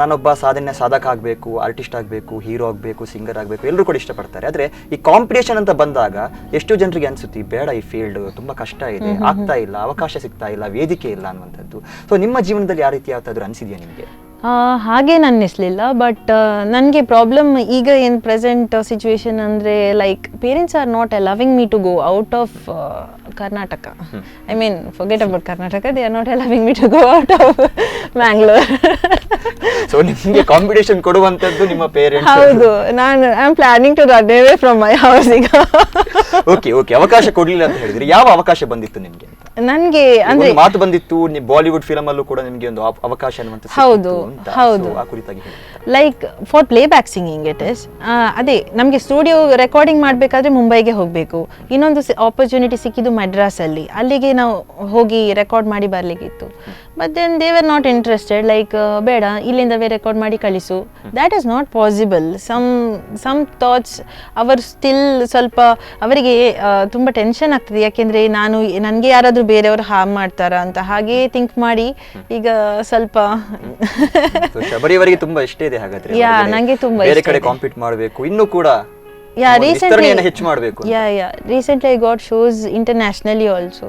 ನಾನೊಬ್ಬ ಸಾಧಕ ಆಗಬೇಕು, ಆರ್ಟಿಸ್ಟ್ ಆಗಬೇಕು, ಹೀರೋ ಆಗಬೇಕು, ಸಿಂಗರ್ ಆಗಬೇಕು, ಎಲ್ಲರೂ ಕೂಡ ಇಷ್ಟಪಡ್ತಾರೆ. ಆದರೆ ಈ ಕಾಂಪಿಟೇಷನ್ ಅಂತ ಬಂದಾಗ ಎಷ್ಟು ಜನರಿಗೆ ಅನ್ಸುತ್ತೆ ಬೇಡ, ಈ ಫೀಲ್ಡ್ ತುಂಬ ಕಷ್ಟ ಇದೆ, ಆಗ್ತಾ ಇಲ್ಲ, ಅವಕಾಶ ಸಿಗ್ತಾ ಇಲ್ಲ, ವೇದಿಕೆ ಇಲ್ಲ ಅನ್ನುವಂಥದ್ದು. ಸೊ ನಿಮ್ಮ ಜೀವನದಲ್ಲಿ ಯಾವ ರೀತಿ ಯಾವ್ದಾದ್ರು ಅನಿಸಿದೆಯಾ ನಿಮಗೆ? ಹಾಗೇನು ಅನ್ನಿಸ್ಲಿಲ್ಲ, ಬಟ್ ನನಗೆ ಪ್ರಾಬ್ಲಮ್ ಈಗ ಏನು ಪ್ರೆಸೆಂಟ್ ಸಿಚುವೇಶನ್ ಅಂದರೆ like parents are not allowing me to go out of Karnataka. I mean forget about Karnataka, they are not allowing me to go out of Mangalore. So ನಿಮಗೆ ಕಾಂಪಿಟೇಷನ್ ಕೊಡುವಂಥದ್ದು ನಿಮ್ಮ ಪೇರೆಂಟ್ಸ್? ಹೌದು, ನಾನು I am planning to run away from my house ಈಗ. Okay, ಅವಕಾಶ ಕೊಡ್ಲಿಲ್ಲ ಅಂತ ಹೇಳಿದ್ರೆ ಯಾವ ಅವಕಾಶ ಬಂದಿತ್ತು ನಿಮಗೆ? ನನಗೆ ಅಂದ್ರೆ ಮಾತು ಬಂದಿತ್ತು, ಬಾಲಿವುಡ್ ಫಿಲಮ್ ಅಲ್ಲೂ ಕೂಡ ನಿಮಗೆ ಒಂದು ಅವಕಾಶ ಅನ್ನುವಂಥದ್ದು. ಹೌದು, ಆ ಕುರಿತಾಗಿ like for play back singing it is. ಅದೇ ನಮಗೆ ಸ್ಟುಡಿಯೋ ರೆಕಾರ್ಡಿಂಗ್ ಮಾಡಬೇಕಾದ್ರೆ ಮುಂಬೈಗೆ ಹೋಗಬೇಕು. ಇನ್ನೊಂದು ಆಪರ್ಚುನಿಟಿ ಸಿಕ್ಕಿದ್ದು ಮಡ್ರಾಸಲ್ಲಿ, ಅಲ್ಲಿಗೆ ನಾವು ಹೋಗಿ ರೆಕಾರ್ಡ್ ಮಾಡಿ ಬರಲಿಕ್ಕಿತ್ತು. But then they were not interested, like ಬೇಡ ಇಲ್ಲಿಂದವೇ ರೆಕಾರ್ಡ್ ಮಾಡಿ ಕಳಿಸು. That is not possible. Some thoughts ಅವರು ಸ್ಟಿಲ್ ಸ್ವಲ್ಪ ಅವರಿಗೆ ತುಂಬ ಟೆನ್ಷನ್ ಆಗ್ತದೆ, ಯಾಕೆಂದರೆ ನನಗೆ ಯಾರಾದರೂ ಬೇರೆಯವರು ಹಾರ್ಮ್ ಮಾಡ್ತಾರಾ ಅಂತ ಹಾಗೆ ಥಿಂಕ್ ಮಾಡಿ ಈಗ ಸ್ವಲ್ಪ ಶಬರಿಯವರಿಗೆ ತುಂಬಾ ಇಷ್ಟ ಇದೆ ಹಾಗಾದ್ರೆ. ನನಗೆ ತುಂಬಾ ಬೇರೆ ಕಡೆ ಕಾಂಪೀಟ್ ಮಾಡಬೇಕು, ಇನ್ನೂ ಕೂಡ ಹೆಚ್ಚು ಮಾಡಬೇಕು. Recently I got shows internationally also.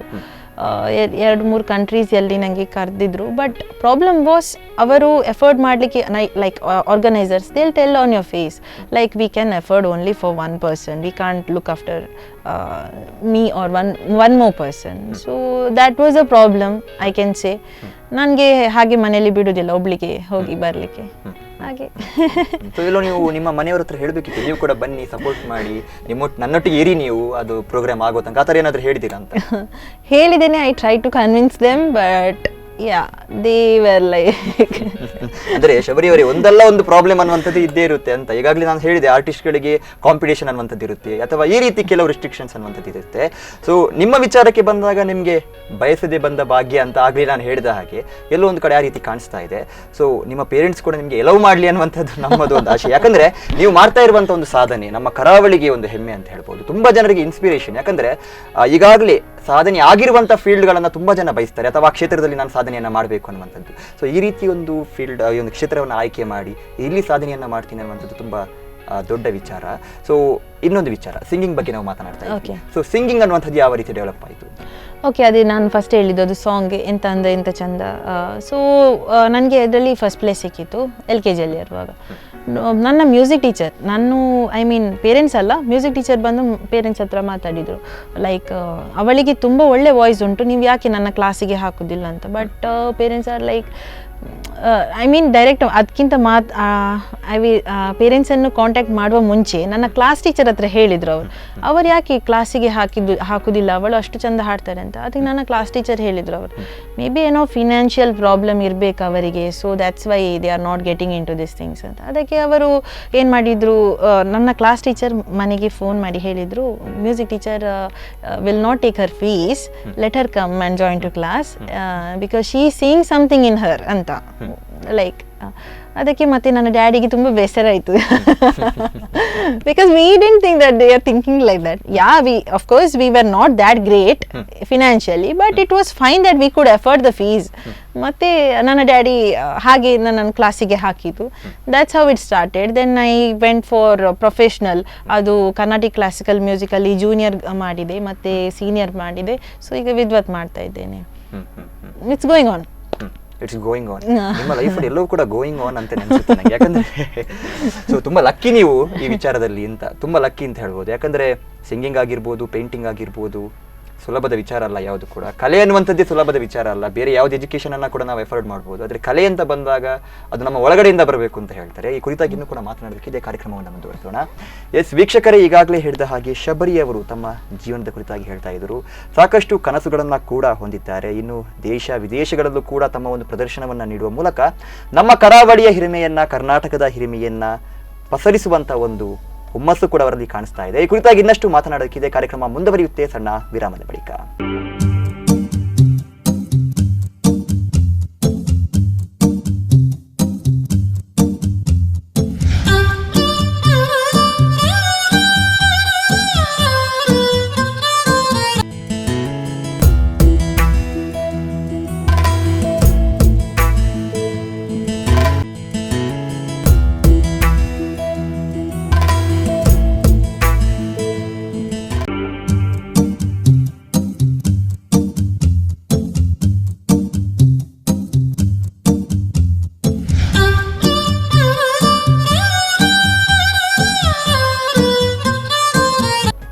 2-3 ಕಂಟ್ರೀಸಲ್ಲಿ ನನಗೆ ಕರೆದಿದ್ರು. ಬಟ್ ಪ್ರಾಬ್ಲಮ್ ವಾಸ್ ಅವರು ಎಫರ್ಟ್ ಮಾಡಲಿಕ್ಕೆ like organisers they will tell on your face like we can effort only for 1 person, we can't look after me or one more person. So that was a problem, I can say. ನನಗೆ ಹಾಗೆ ಮನೆಯಲ್ಲಿ ಬಿಡುವುದಿಲ್ಲ ಒಬ್ಳಿಗೆ ಹೋಗಿ ಬರಲಿಕ್ಕೆ ಹಾಗೆ. ಎಲ್ಲೋ ನೀವು ನಿಮ್ಮ ಮನೆಯವ್ರ ಹತ್ರ ಹೇಳಬೇಕಿತ್ತು, ನೀವು ಕೂಡ ಬನ್ನಿ ಸಪೋರ್ಟ್ ಮಾಡಿ, ನನ್ನೊಟ್ಟಿಗೆ ಇರಿ ನೀವು, ಅದು ಪ್ರೋಗ್ರಾಮ್ ಆಗೋ ತನಕ ಆ ಥರ ಏನಾದರೂ ಹೇಳಿದ್ದೀರಾ ಅಂತ? ಹೇಳಿದ್ದೇನೆ, I try to convince them, but they were like ಅಂದ್ರೆ ಶಬರಿಯವರೇ ಒಂದಲ್ಲ ಒಂದು ಪ್ರಾಬ್ಲಮ್ ಅನ್ನುವಂಥದ್ದು ಇದ್ದೇ ಇರುತ್ತೆ ಅಂತ. ಈಗಾಗಲೇ ನಾನು ಹೇಳಿದೆ, ಆರ್ಟಿಸ್ಟ್ಗಳಿಗೆ ಕಾಂಪಿಟೇಷನ್ ಅನ್ನುವಂಥದ್ದು ಇರುತ್ತೆ, ಅಥವಾ ಈ ರೀತಿ ಕೆಲವು ರಿಸ್ಟ್ರಿಕ್ಷನ್ಸ್ ಅನ್ನುವಂಥದ್ದು ಇರುತ್ತೆ. ಸೊ ನಿಮ್ಮ ವಿಚಾರಕ್ಕೆ ಬಂದಾಗ ನಿಮಗೆ ಬಯಸದೆ ಬಂದ ಭಾಗ್ಯ ಅಂತ ಆಗಲಿ ನಾನು ಹೇಳಿದ ಹಾಗೆ ಎಲ್ಲೋ ಒಂದು ಕಡೆ ಆ ರೀತಿ ಕಾಣಿಸ್ತಾ ಇದೆ. ಸೊ ನಿಮ್ಮ ಪೇರೆಂಟ್ಸ್ ಕೂಡ ನಿಮಗೆ ಎಲವ್ ಮಾಡಲಿ ಅನ್ನುವಂಥದ್ದು ನಮ್ಮದು ಒಂದು ಆಶೆ. ಯಾಕಂದ್ರೆ ನೀವು ಮಾಡ್ತಾ ಇರುವಂಥ ಒಂದು ಸಾಧನೆ ನಮ್ಮ ಕರಾವಳಿಗೆ ಒಂದು ಹೆಮ್ಮೆ ಅಂತ ಹೇಳ್ಬೋದು, ತುಂಬಾ ಜನರಿಗೆ ಇನ್ಸ್ಪಿರೇಷನ್. ಯಾಕಂದ್ರೆ ಈಗಾಗಲೇ ಸಾಧನೆ ಆಗಿರುವಂಥ ಫೀಲ್ಡ್ಗಳನ್ನು ತುಂಬ ಜನ ಬಯಸ್ತಾರೆ, ಅಥವಾ ಆ ಕ್ಷೇತ್ರದಲ್ಲಿ ನಾನು ಸಾಧನೆಯನ್ನು ಮಾಡಬೇಕು ಅನ್ನುವಂಥದ್ದು. ಸೊ ಈ ರೀತಿ ಒಂದು ಫೀಲ್ಡ್, ಈ ಒಂದು ಕ್ಷೇತ್ರವನ್ನು ಆಯ್ಕೆ ಮಾಡಿ ಇಲ್ಲಿ ಸಾಧನೆಯನ್ನು ಮಾಡ್ತೀನಿ ಅನ್ನುವಂಥದ್ದು ತುಂಬ ದೊಡ್ಡ ವಿಚಾರ. ಸೊ ಇನ್ನೊಂದು ವಿಚಾರ, ಸಿಂಗಿಂಗ್ ಬಗ್ಗೆ ನಾವು ಮಾತನಾಡ್ತಾ ಇದ್ದೀವಿ. ಸೊ ಸಿಂಗಿಂಗ್ ಅನ್ನುವಂಥದ್ದು ಯಾವ ರೀತಿ ಡೆವಲಪ್ ಆಯಿತು? ಓಕೆ, ಅದೇ ನಾನು ಫಸ್ಟ್ ಹೇಳಿದ್ದು ಅದು ಸಾಂಗ್ ಎಂತ ಅಂದ ಎಂತ ಚಂದ. ಸೊ ನನಗೆ ಅದರಲ್ಲಿ ಫಸ್ಟ್ ಪ್ಲೇಸ್ ಸಿಕ್ಕಿತ್ತು LKG ಇರುವಾಗ. ನನ್ನ music teacher, I mean parents ಅಲ್ಲ, ಮ್ಯೂಸಿಕ್ ಟೀಚರ್ ಬಂದು ಪೇರೆಂಟ್ಸ್ ಹತ್ರ ಮಾತಾಡಿದರು, ಲೈಕ್ ಅವಳಿಗೆ ತುಂಬ ಒಳ್ಳೆ ವಾಯ್ಸ್ ಉಂಟು, ನೀವು ಯಾಕೆ ನನ್ನ ಕ್ಲಾಸಿಗೆ ಹಾಕೋದಿಲ್ಲ ಅಂತ. But parents are like I mean direct ಅದಕ್ಕಿಂತ ಪೇರೆಂಟ್ಸನ್ನು ಕಾಂಟ್ಯಾಕ್ಟ್ ಮಾಡುವ ಮುಂಚೆ ನನ್ನ ಕ್ಲಾಸ್ ಟೀಚರ್ ಹತ್ರ ಹೇಳಿದರು ಅವರು ಯಾಕೆ ಕ್ಲಾಸಿಗೆ ಹಾಕೋದಿಲ್ಲ, ಅವಳು ಅಷ್ಟು ಚಂದ ಹಾಡ್ತಾರೆ ಅಂತ. ಅದಕ್ಕೆ ನನ್ನ ಕ್ಲಾಸ್ ಟೀಚರ್ ಹೇಳಿದರು, ಅವರು ಮೇ ಬಿ ಏನೋ ಫಿನಾನ್ಷಿಯಲ್ ಪ್ರಾಬ್ಲಮ್ ಇರಬೇಕು ಅವರಿಗೆ, so that's why they are not getting into this things ಅಂತ. ಅದಕ್ಕೆ ಅವರು ಏನು ಮಾಡಿದರು, ನನ್ನ ಕ್ಲಾಸ್ ಟೀಚರ್ ಮನೆಗೆ ಫೋನ್ ಮಾಡಿ ಹೇಳಿದರು, music teacher will not take her fees, let her come and join to class because she is seeing something in her ಅಂತ. ಲೈಕ್ ಅದಕ್ಕೆ ಮತ್ತೆ ನನ್ನ ಡ್ಯಾಡಿಗೆ ತುಂಬ ಬೇಸರ ಆಯಿತು, because we didn't think that they are thinking like that. Of course we were not that great financially, but it was fine that we could afford the fees. ಮತ್ತು ನನ್ನ ಡ್ಯಾಡಿ ಹಾಗೆ ನನ್ನ ಕ್ಲಾಸಿಗೆ ಹಾಕಿದ್ದು. That's how it started. Then I went for professional, ಅದು Carnatic classical ಮ್ಯೂಸಿಕಲ್ಲಿ junior ಮಾಡಿದೆ ಮತ್ತು ಸೀನಿಯರ್ ಮಾಡಿದೆ. ಸೊ ಈಗ ವಿದ್ವತ್ ಮಾಡ್ತಾ ಇದ್ದೇನೆ. It's going on. It's going on. ನಿಮ್ಮ ಲೈಫಲ್ಲಿ ಎಲ್ಲವೂ ಕೂಡ ಗೋಯಿಂಗ್ ಆನ್ ಅಂತ ಅನ್ಸುತ್ತೆ ನನಗೆ. ಯಾಕಂದ್ರೆ ಸೊ ತುಂಬ ಲಕ್ಕಿ ನೀವು ಈ ವಿಚಾರದಲ್ಲಿ ಅಂತ, ತುಂಬ ಲಕ್ಕಿ ಅಂತ ಹೇಳ್ಬೋದು. ಯಾಕಂದ್ರೆ ಸಿಂಗಿಂಗ್ ಆಗಿರ್ಬೋದು, ಪೇಂಟಿಂಗ್ ಆಗಿರ್ಬೋದು, ಸುಲಭದ ವಿಚಾರ ಅಲ್ಲ ಯಾವುದು ಕೂಡ. ಕಲೆ ಅನ್ನುವಂಥದ್ದೇ ಸುಲಭದ ವಿಚಾರ ಅಲ್ಲ. ಬೇರೆ ಯಾವ್ದು ಎಜುಕೇಷನನ್ನು ಕೂಡ ನಾವು ಎಫರ್ಟ್ ಮಾಡ್ಬೋದು, ಆದರೆ ಕಲೆ ಅಂತ ಬಂದಾಗ ಅದು ನಮ್ಮ ಒಳಗಡೆಯಿಂದ ಬರಬೇಕು ಅಂತ ಹೇಳ್ತಾರೆ. ಈ ಕುರಿತಾಗಿ ಇನ್ನೂ ಕೂಡ ಮಾತನಾಡೋದಕ್ಕೆ ಇದೇ ಕಾರ್ಯಕ್ರಮವನ್ನು ಮುಂದುವರಿಸೋಣ. ಎಸ್ ವೀಕ್ಷಕರೇ, ಈಗಾಗಲೇ ಹೇಳಿದ ಹಾಗೆ ಶಬರಿಯವರು ತಮ್ಮ ಜೀವನದ ಕುರಿತಾಗಿ ಹೇಳ್ತಾ ಇದ್ದರು. ಸಾಕಷ್ಟು ಕನಸುಗಳನ್ನು ಕೂಡ ಹೊಂದಿದ್ದಾರೆ. ಇನ್ನು ದೇಶ ವಿದೇಶಗಳಲ್ಲೂ ಕೂಡ ತಮ್ಮ ಒಂದು ಪ್ರದರ್ಶನವನ್ನು ನೀಡುವ ಮೂಲಕ ನಮ್ಮ ಕರಾವಳಿಯ ಹಿರಿಮೆಯನ್ನು, ಕರ್ನಾಟಕದ ಹಿರಿಮೆಯನ್ನು ಪಸರಿಸುವಂಥ ಒಂದು ಹುಮ್ಮಸ್ಸು ಕೂಡ ಅವರಲ್ಲಿ ಕಾಣಿಸ್ತಾ ಇದೆ. ಈ ಕುರಿತಾಗಿ ಇನ್ನಷ್ಟು ಮಾತನಾಡೋಕ್ಕಿದೆ. ಕಾರ್ಯಕ್ರಮ ಮುಂದುವರಿಯುತ್ತೆ ಸಣ್ಣ ವಿರಾಮದ ಬಳಿಕ.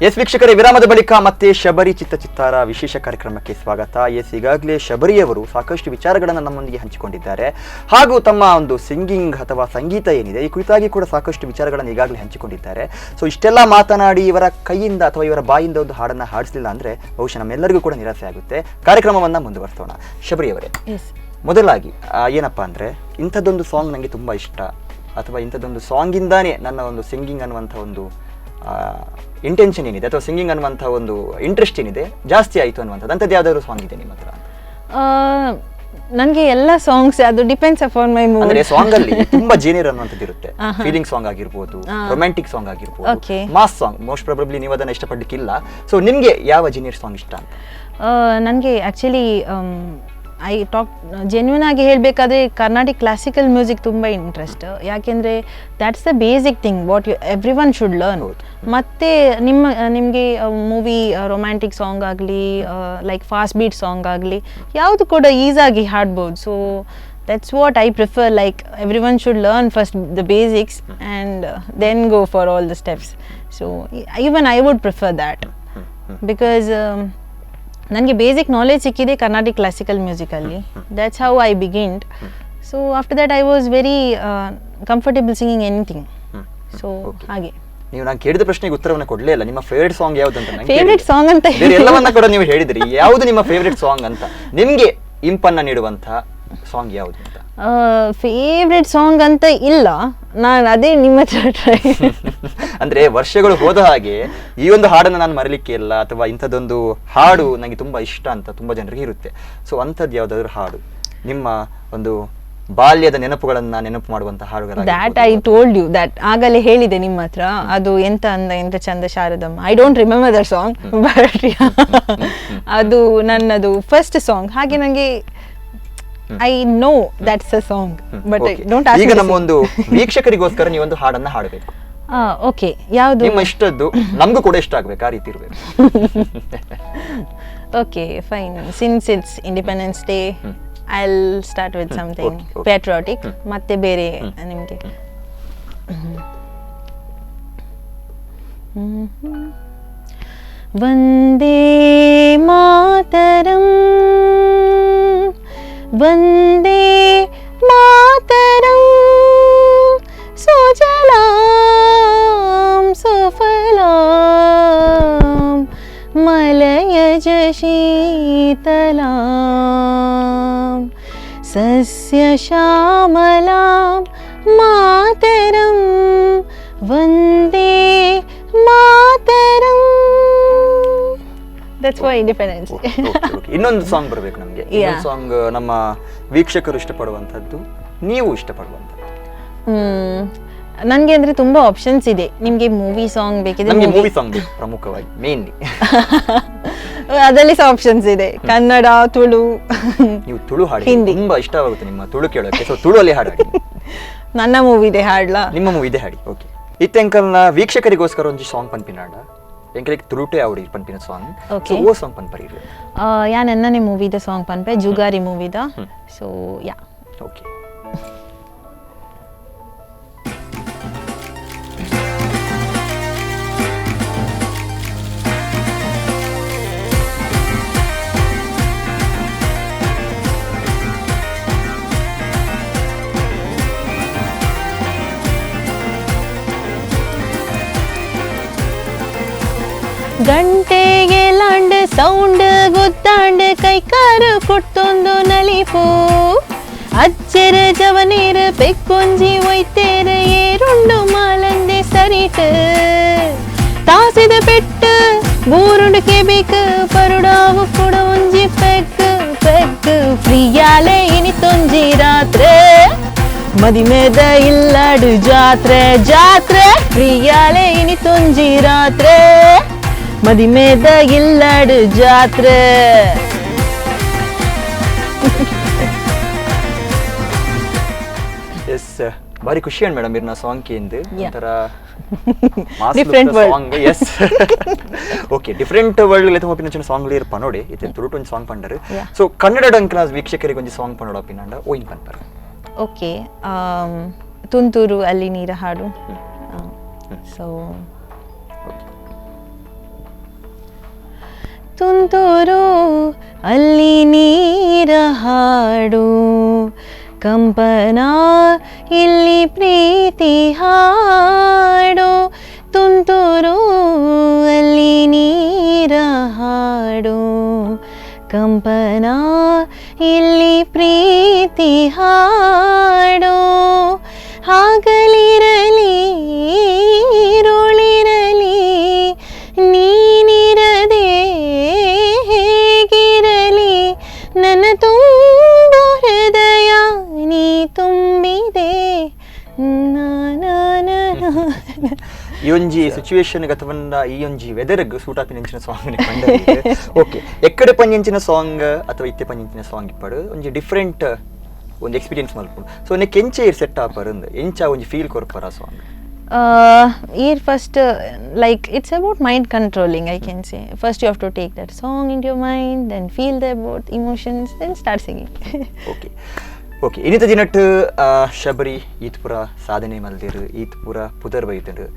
ಎಸ್ ವೀಕ್ಷಕರೇ, ವಿರಾಮದ ಬಳಿಕ ಮತ್ತೆ ಶಬರಿ ಚಿತ್ತಾರ ವಿಶೇಷ ಕಾರ್ಯಕ್ರಮಕ್ಕೆ ಸ್ವಾಗತ. ಎಸ್, ಈಗಾಗಲೇ ಶಬರಿಯವರು ಸಾಕಷ್ಟು ವಿಚಾರಗಳನ್ನು ನಮ್ಮೊಂದಿಗೆ ಹಂಚಿಕೊಂಡಿದ್ದಾರೆ. ಹಾಗೂ ತಮ್ಮ ಒಂದು ಸಿಂಗಿಂಗ್ ಅಥವಾ ಸಂಗೀತ ಏನಿದೆ ಈ ಕುರಿತಾಗಿ ಕೂಡ ಸಾಕಷ್ಟು ವಿಚಾರಗಳನ್ನು ಈಗಾಗಲೇ ಹಂಚಿಕೊಂಡಿದ್ದಾರೆ. ಸೊ ಇಷ್ಟೆಲ್ಲ ಮಾತನಾಡಿ ಇವರ ಕೈಯಿಂದ ಅಥವಾ ಇವರ ಬಾಯಿಂದ ಒಂದು ಹಾಡನ್ನು ಹಾಡಿಸಲಿಲ್ಲ ಅಂದರೆ ಬಹುಶಃ ನಮ್ಮೆಲ್ಲರಿಗೂ ಕೂಡ ನಿರಾಸೆ ಆಗುತ್ತೆ. ಕಾರ್ಯಕ್ರಮವನ್ನು ಮುಂದುವರಿಸೋಣ. ಶಬರಿಯವರೇ, ಮೊದಲಾಗಿ ಏನಪ್ಪ ಅಂದರೆ, ಇಂಥದ್ದೊಂದು ಸಾಂಗ್ ನನಗೆ ತುಂಬ ಇಷ್ಟ ಅಥವಾ ಇಂಥದ್ದೊಂದು ಸಾಂಗಿಂದಾನೇ ನನ್ನ ಒಂದು ಸಿಂಗಿಂಗ್ ಅನ್ನುವಂಥ ಒಂದು ಇಂಟೆನ್ಷನ್ ಏನಿದೆ ಅಥವಾ ಸಿಂಗಿಂಗ್ ಅನ್ನುವಂಥ ಒಂದು ಇಂಟ್ರೆಸ್ಟ್ ಏನಿದೆ ಜಾಸ್ತಿ ಆಯಿತು ಅನ್ನುವಂಥದ್ದು, ಅಂಥದ್ದು ಯಾವುದಾದ್ರು ಸಾಂಗ್ ಇದೆ ನಿಮ್ಮ ಹತ್ರ? ನನಗೆ ಎಲ್ಲ ಸಾಂಗ್ಸ್ ಅದು ಡಿಪೆಂಡ್ಸ್ ಅಪಾನ್ ಮೈ ಮೂಡ್. ಅಂದ್ರೆ ಸಾಂಗ್ ಅಲ್ಲಿ ತುಂಬಾ ಜೇನಿಯರ್ ಅನ್ನುವಂಥದ್ದು ಇರುತ್ತೆ. ಫೀಲಿಂಗ್ ಸಾಂಗ್ ಆಗಿರ್ಬೋದು, ರೊಮ್ಯಾಂಟಿಕ್ ಸಾಂಗ್ ಆಗಿರ್ಬೋದು, ಮಾಸ್ ಸಾಂಗ್. ಮೋಸ್ಟ್ ಪ್ರಾಬಬ್ಲಿ ನೀವು ಅದನ್ನ ಇಷ್ಟಪಡ್ಲಿಕ್ಕಿಲ್ಲ. ಸೊ ನಿಮ್ಗೆ ಯಾವ ಜೇನಿಯರ್ ಸಾಂಗ್ ಇಷ್ಟ ಅಂತ? ನನಗೆ ಆ್ಯಕ್ಚುಲಿ ಜೆನ್ಯೂನ್ ಆಗಿ ಹೇಳಬೇಕಾದ್ರೆ ಕರ್ನಾಟಿಕ್ ಕ್ಲಾಸಿಕಲ್ ಮ್ಯೂಸಿಕ್ ತುಂಬ ಇಂಟ್ರೆಸ್ಟ್. ಯಾಕೆಂದರೆ that's the basic thing what every one should learn. ಮತ್ತು ನಿಮಗೆ ಮೂವಿ ರೊಮ್ಯಾಂಟಿಕ್ ಸಾಂಗ್ ಆಗಲಿ ಲೈಕ್ ಫಾಸ್ಟ್ ಬೀಟ್ ಸಾಂಗ್ ಆಗಲಿ ಯಾವುದು ಕೂಡ ಈಸಾಗಿ ಹಾಡ್ಬೋದು. So that's what I prefer. Like every one should learn first the basics and then go for all the steps. So even I would prefer that because ನನಗೆ basic knowledge ಸಿಕ್ಕಿದೆ Carnatic classical ಮ್ಯೂಸಿಕಲ್ಲಿ. That's how I begined. So after that I was very comfortable singing anything. So ಹಾಗೆ ನೀವು ನಾನು ಕೇಳಿದ ಪ್ರಶ್ನೆಗೆ ಉತ್ತರವನ್ನು ಕೊಡಲೇ ಇಲ್ಲ. ನಿಮ್ಮ ಫೇವ್ರೆಟ್ ಸಾಂಗ್ ಯಾವುದು ಅಂತ? ಫೇವ್ರೆಟ್ ಸಾಂಗ್ ಅಂತ ಎಲ್ಲವನ್ನ ಕೂಡ ನೀವು ಹೇಳಿದ್ರಿ. ಯಾವುದು ನಿಮ್ಮ ಫೇವ್ರೆಟ್ ಸಾಂಗ್ ಅಂತ? ನಿಮಗೆ ಇಂಪನ್ನ ನೀಡುವಂಥ ಸಾಂಗ್ ಯಾವುದು ಅಂತ? ಫೇವ್ರೆಟ್ ಸಾಂಗ್ ಅಂತ ಇಲ್ಲ, ನಾನು ಅದೇ ನಿಮ್ಮ ಹತ್ರ ಟ್ರೈ. ಅಂದ್ರೆ ವರ್ಷಗಳು ಹೋದ ಹಾಗೆ ಈ ಒಂದು ಹಾಡನ್ನು ನಾನು ಮರಲಿಕ್ಕೆ ಇಲ್ಲ ಅಥವಾ ಇಂಥದ್ದೊಂದು ಹಾಡು ನನಗೆ ತುಂಬಾ ಇಷ್ಟ ಅಂತ ತುಂಬಾ ಜನರಿಗೆ ಇರುತ್ತೆ. ಸೊ ಅಂಥದ್ದು ಯಾವುದಾದ್ರೂ ಹಾಡು ನಿಮ್ಮ ಒಂದು ಬಾಲ್ಯದ ನೆನಪುಗಳನ್ನ ನೆನಪು ಮಾಡುವಂತ ಹಾಡುಗಳು? That I told you that ಆಗಲೇ ಹೇಳಿದೆ ನಿಮ್ಮ ಹತ್ರ. ಅದು ಎಂತ ಅಂದ ಎಂತ ಚಂದ Sharadamma. I don't remember that song, but ಅದು ನನ್ನದು ಫಸ್ಟ್ ಸಾಂಗ್. ಹಾಗೆ ನನಗೆ I know that's a song, but I don't ask. ಈಗ ನಮ್ಮ ಒಂದು ವೀಕ್ಷಕರಿಗೋಸ್ಕರ ನೀವು ಒಂದು ಹಾಡನ್ನ ಹಾಡಬೇಕು. ಓಕೆ, ಯಾವುದು? ನಿಮ್ಮ ಇಷ್ಟದ್ದು ನಮಗೂ ಕೂಡ ಇಷ್ಟ ಆಗ್ಬೇಕು, ಆ ರೀತಿ ಇರಬೇಕು. Okay, fine. Since it's independence day, I'll start with something patriotic. ಮತ್ತೆ ಬೇರೆ ನಿಮಗೆ ವಂದೇ ಮಾತರಂ ವಂದೇ ಮಾತರಂ ಸುಜಲಾಂ ಸುಫಲಾಂ ಮಲಯಜ ಶೀತಲಾಂ ಸಸ್ಯ ಶ್ಯಾಮಲಾಂ Mataram Vande Mataram. That's for independence. ಇನ್ನೊಂದು ಸಾಂಗ್ ಬರಬೇಕು ನಮಗೆ. ಇನ್ನೊಂದು ಸಾಂಗ್ ನಮ್ಮ ವೀಕ್ಷಕರು ಇಷ್ಟಪಡುವಂಥದ್ದು, ನೀವು ಇಷ್ಟಪಡುವಂಥದ್ದು. ನನಗೆ ಅಂದರೆ ತುಂಬ ಆಪ್ಷನ್ಸ್ ಇದೆ. ನಿಮಗೆ ಮೂವಿ ಸಾಂಗ್ ಬೇಕಿದ್ರೆ ನಮಗೆ ಮೂವಿ ಸಾಂಗ್ ಪ್ರಮುಖವಾಗಿ ಮೇನ್ಲಿ ಅದರಲ್ಲಿ ಸಹ ಆಪ್ಷನ್ಸ್ ಇದೆ. ಕನ್ನಡ, ತುಳು. ನೀವು ತುಳು ಹಾಡಿ ತುಂಬಾ ಇಷ್ಟವಾಗುತ್ತೆ ನಿಮ್ಮ ತುಳು ಕೇಳೋಕೆ. ಸೊ ತುಳು ಅಲ್ಲಿ ಹಾಡಿ. ನನ್ನ ಮೂವಿದೆ ಹಾಡ್ಲಾ? ನಿಮ್ಮ ಮೂವಿದೆ ಹಾಡಿ. ಓಕೆ. ಇತ್ತೆಂಕಲ್ನ ವೀಕ್ಷಕರಿಗೋಸ್ಕರ ಒಂದು ಸಾಂಗ್ ಪನ್ಪಿನಾಡ ಎಂಕಲಿಗೆ ತುಳುಟೆ ಅವಡಿ ಪನ್ಪಿನ ಸಾಂಗ್. ಸೊ ಓ ಸಾಂಗ್ ಪನ್ಪರಿ ಯಾ ನನ್ನನೆ ಮೂವಿದ ಸಾಂಗ್ ಪನ್ಪೆ ಜುಗಾರಿ ಮೂವಿದ. So yeah okay. ಗಂಟೆಗೆ ಲಾಂಡ್ ಸೌಂಡ್ ಗೊತ್ತಾಂಡ್ ಕೈಕಾರು ಕೊಟ್ಟೊಂದು ನಲಿಪು ಅಚ್ಚರ ಜವನೀರ್ ಪೆಕ್ಕೊಂಜಿ ಒಯ್ತೇರ ಏರುಂಡು ಮಾಲಂದೆ ಸರಿಟ್ ತಾಸಿದ ಪೆಟ್ಟು ಬೂರುಂಡು ಕೆಬೇಕ್ ಪರುಡಾವು ಕೂಡ ಒಂಜಿ ಪೆಕ್ ಪೆಕ್ ಫ್ರೀಯಾಲೆ ಇನಿತೊಂಜಿ ರಾತ್ರೆ ಮದಿಮೇದ ಇಲ್ಲಾಡು ಜಾತ್ರೆ ಜಾತ್ರೆ ಫ್ರೀಯಾಲೆ ಇನಿತೊಂಜಿ ರಾತ್ರೆ ಮದಿಮೇದ ಇಲ್ಲಾಡು ಜಾತ್ರೆ. ಎಸ್, ಬಾರಿ ಖುಷಿ ಅಂಡ್ ಮೇಡಮ್ ಇರ್ನ ಸಾಂಗ್ ಕೇಂದು ಒಂಥರ different song. Yes, okay. Different world ಲೆತ ಹೋಪಿನ ಚಿನ್ನ ಸಾಂಗ್ ಇರ್ಪ ನೋಡಿ ಇತ್ತೆ ತುಳುಟು ಒಂದು ಸಾಂಗ್ ಪಂಡರು. ಸೊ ಕನ್ನಡ ಡಂಕನ ವೀಕ್ಷಕರಿಗೆ ಒಂದು ಸಾಂಗ್ ಪಂಡೋಡ ಪಿನ್ನಂಡ ಓಯಿನ್ ಪನ್ಪರ. ಓಕೆ, ತುಂತುರು ಅಲ್ಲಿ ನೀರ ಹಾಡು. ಸೊ ತುಂತುರು ಅಲ್ಲಿ ನೀರ ಹಾಡು, ಕಂಪನ ಇಲ್ಲಿ ಪ್ರೀತಿ ಹಾಡು, ತುಂತುರು ಅಲ್ಲಿ ನೀರ ಹಾಡು, ಕಂಪನ ಇಲ್ಲಿ ಪ್ರೀತಿ ಹಾಡು, ಹಾಗಲಿರಲಿ ಇರುಳಿರಲಿ ನೀನಿರದೆ ಹೇಗಿರಲಿ, ನನ್ನ ತುಂಬ ಹೃದಯ ನೀ ತುಂಬಿದೆ. ಈ ಒಂಜಿ ಸಿಚುವೇಶನ್ ಅಥವಾ ಈ ಒಂಜಿ ವೆದರ್ಗ್ ಸೂಟ್ ಆಪಿನಂಚಿನ ಸಾಂಗ್ ಓಕೆ ಎಕ್ಕಡೆ ಪಂಜಿನ ಸಾಂಗ್ ಅಥವಾ ಇತ್ತೆ ಪಂಜಿನ ಸಾಂಗ್ ಇಪ್ಪಡು ಒಂಜಿ ಡಿಫ್ರೆಂಟ್ ಒಂದು ಎಕ್ಸ್ಪೀರಿಯನ್ಸ್ ಮಲ್ಪುಂಡು. ಸೊ ನೆಕ್ ಎಂಚೆ ಸೆಟ್ ಆಪರಂದ್ ಎಂಚ ಒಂಜಿ ಫೀಲ್ ಕೊರ್ಪರ song first like it's about mind controlling, I can say. First you have to take that song into your mind, then feel the about emotions, then start singing. Okay ಇನ್ನಿತ ದಿನಟ್ ಶಬರಿ ಈತ್ ಪೂರ ಸಾಧನೆ ಮಲ್ದಿರು ಈತ್ ಪೂರ ಪುದರ್ ಬೈತರು.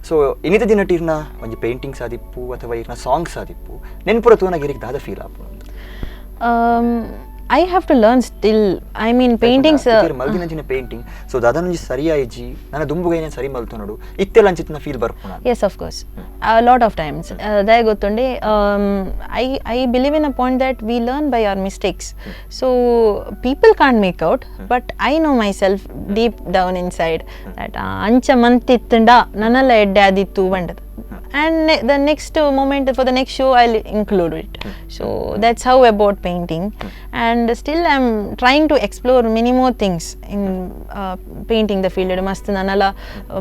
ಸೊ ಇನ್ನಿತ ದಿನಟ್ ಇರ್ನ ಒಂಜಿ ಪೇಂಟಿಂಗ್ಸ್ ಆದಿಪ್ಪು ಅಥವಾ ಇರ್ನ ಸಾಂಗ್ಸ್ ಆದಿಪ್ಪು ನೆನ್ಪುರ ತೂನಾಗಿರಿಗೆ ದಾದ ಫೀಲ್ ಆಪು. I have to learn still. I mean paintings ಮಲ್ದಿನಂಚಿನ ಪೇಂಟಿಂಗ್ ಸೊ ದಾದನೊಂಜಿ ಸರಿಯಾಯಿಜಿ ನನ್ನ ದುಂಬುಗೈನ ಸರಿ ಮಲ್ತು ನೋಡು ಇತ್ತೆಲ್ಲ ಅಂಚಿತ್ನ ಫೀಲ್ ಬರ್ಪುನ. Yes, of course. A lot of times that gottunde I believe in a point that we learn by our mistakes. So people can't make out, but I know myself deep down inside that ancha mantittunda nanalla edde adittu bandadu, and the next moment for the next show I'll include it. So that's how about painting, and still I'm trying to explore many more things in painting the field. Mast nanala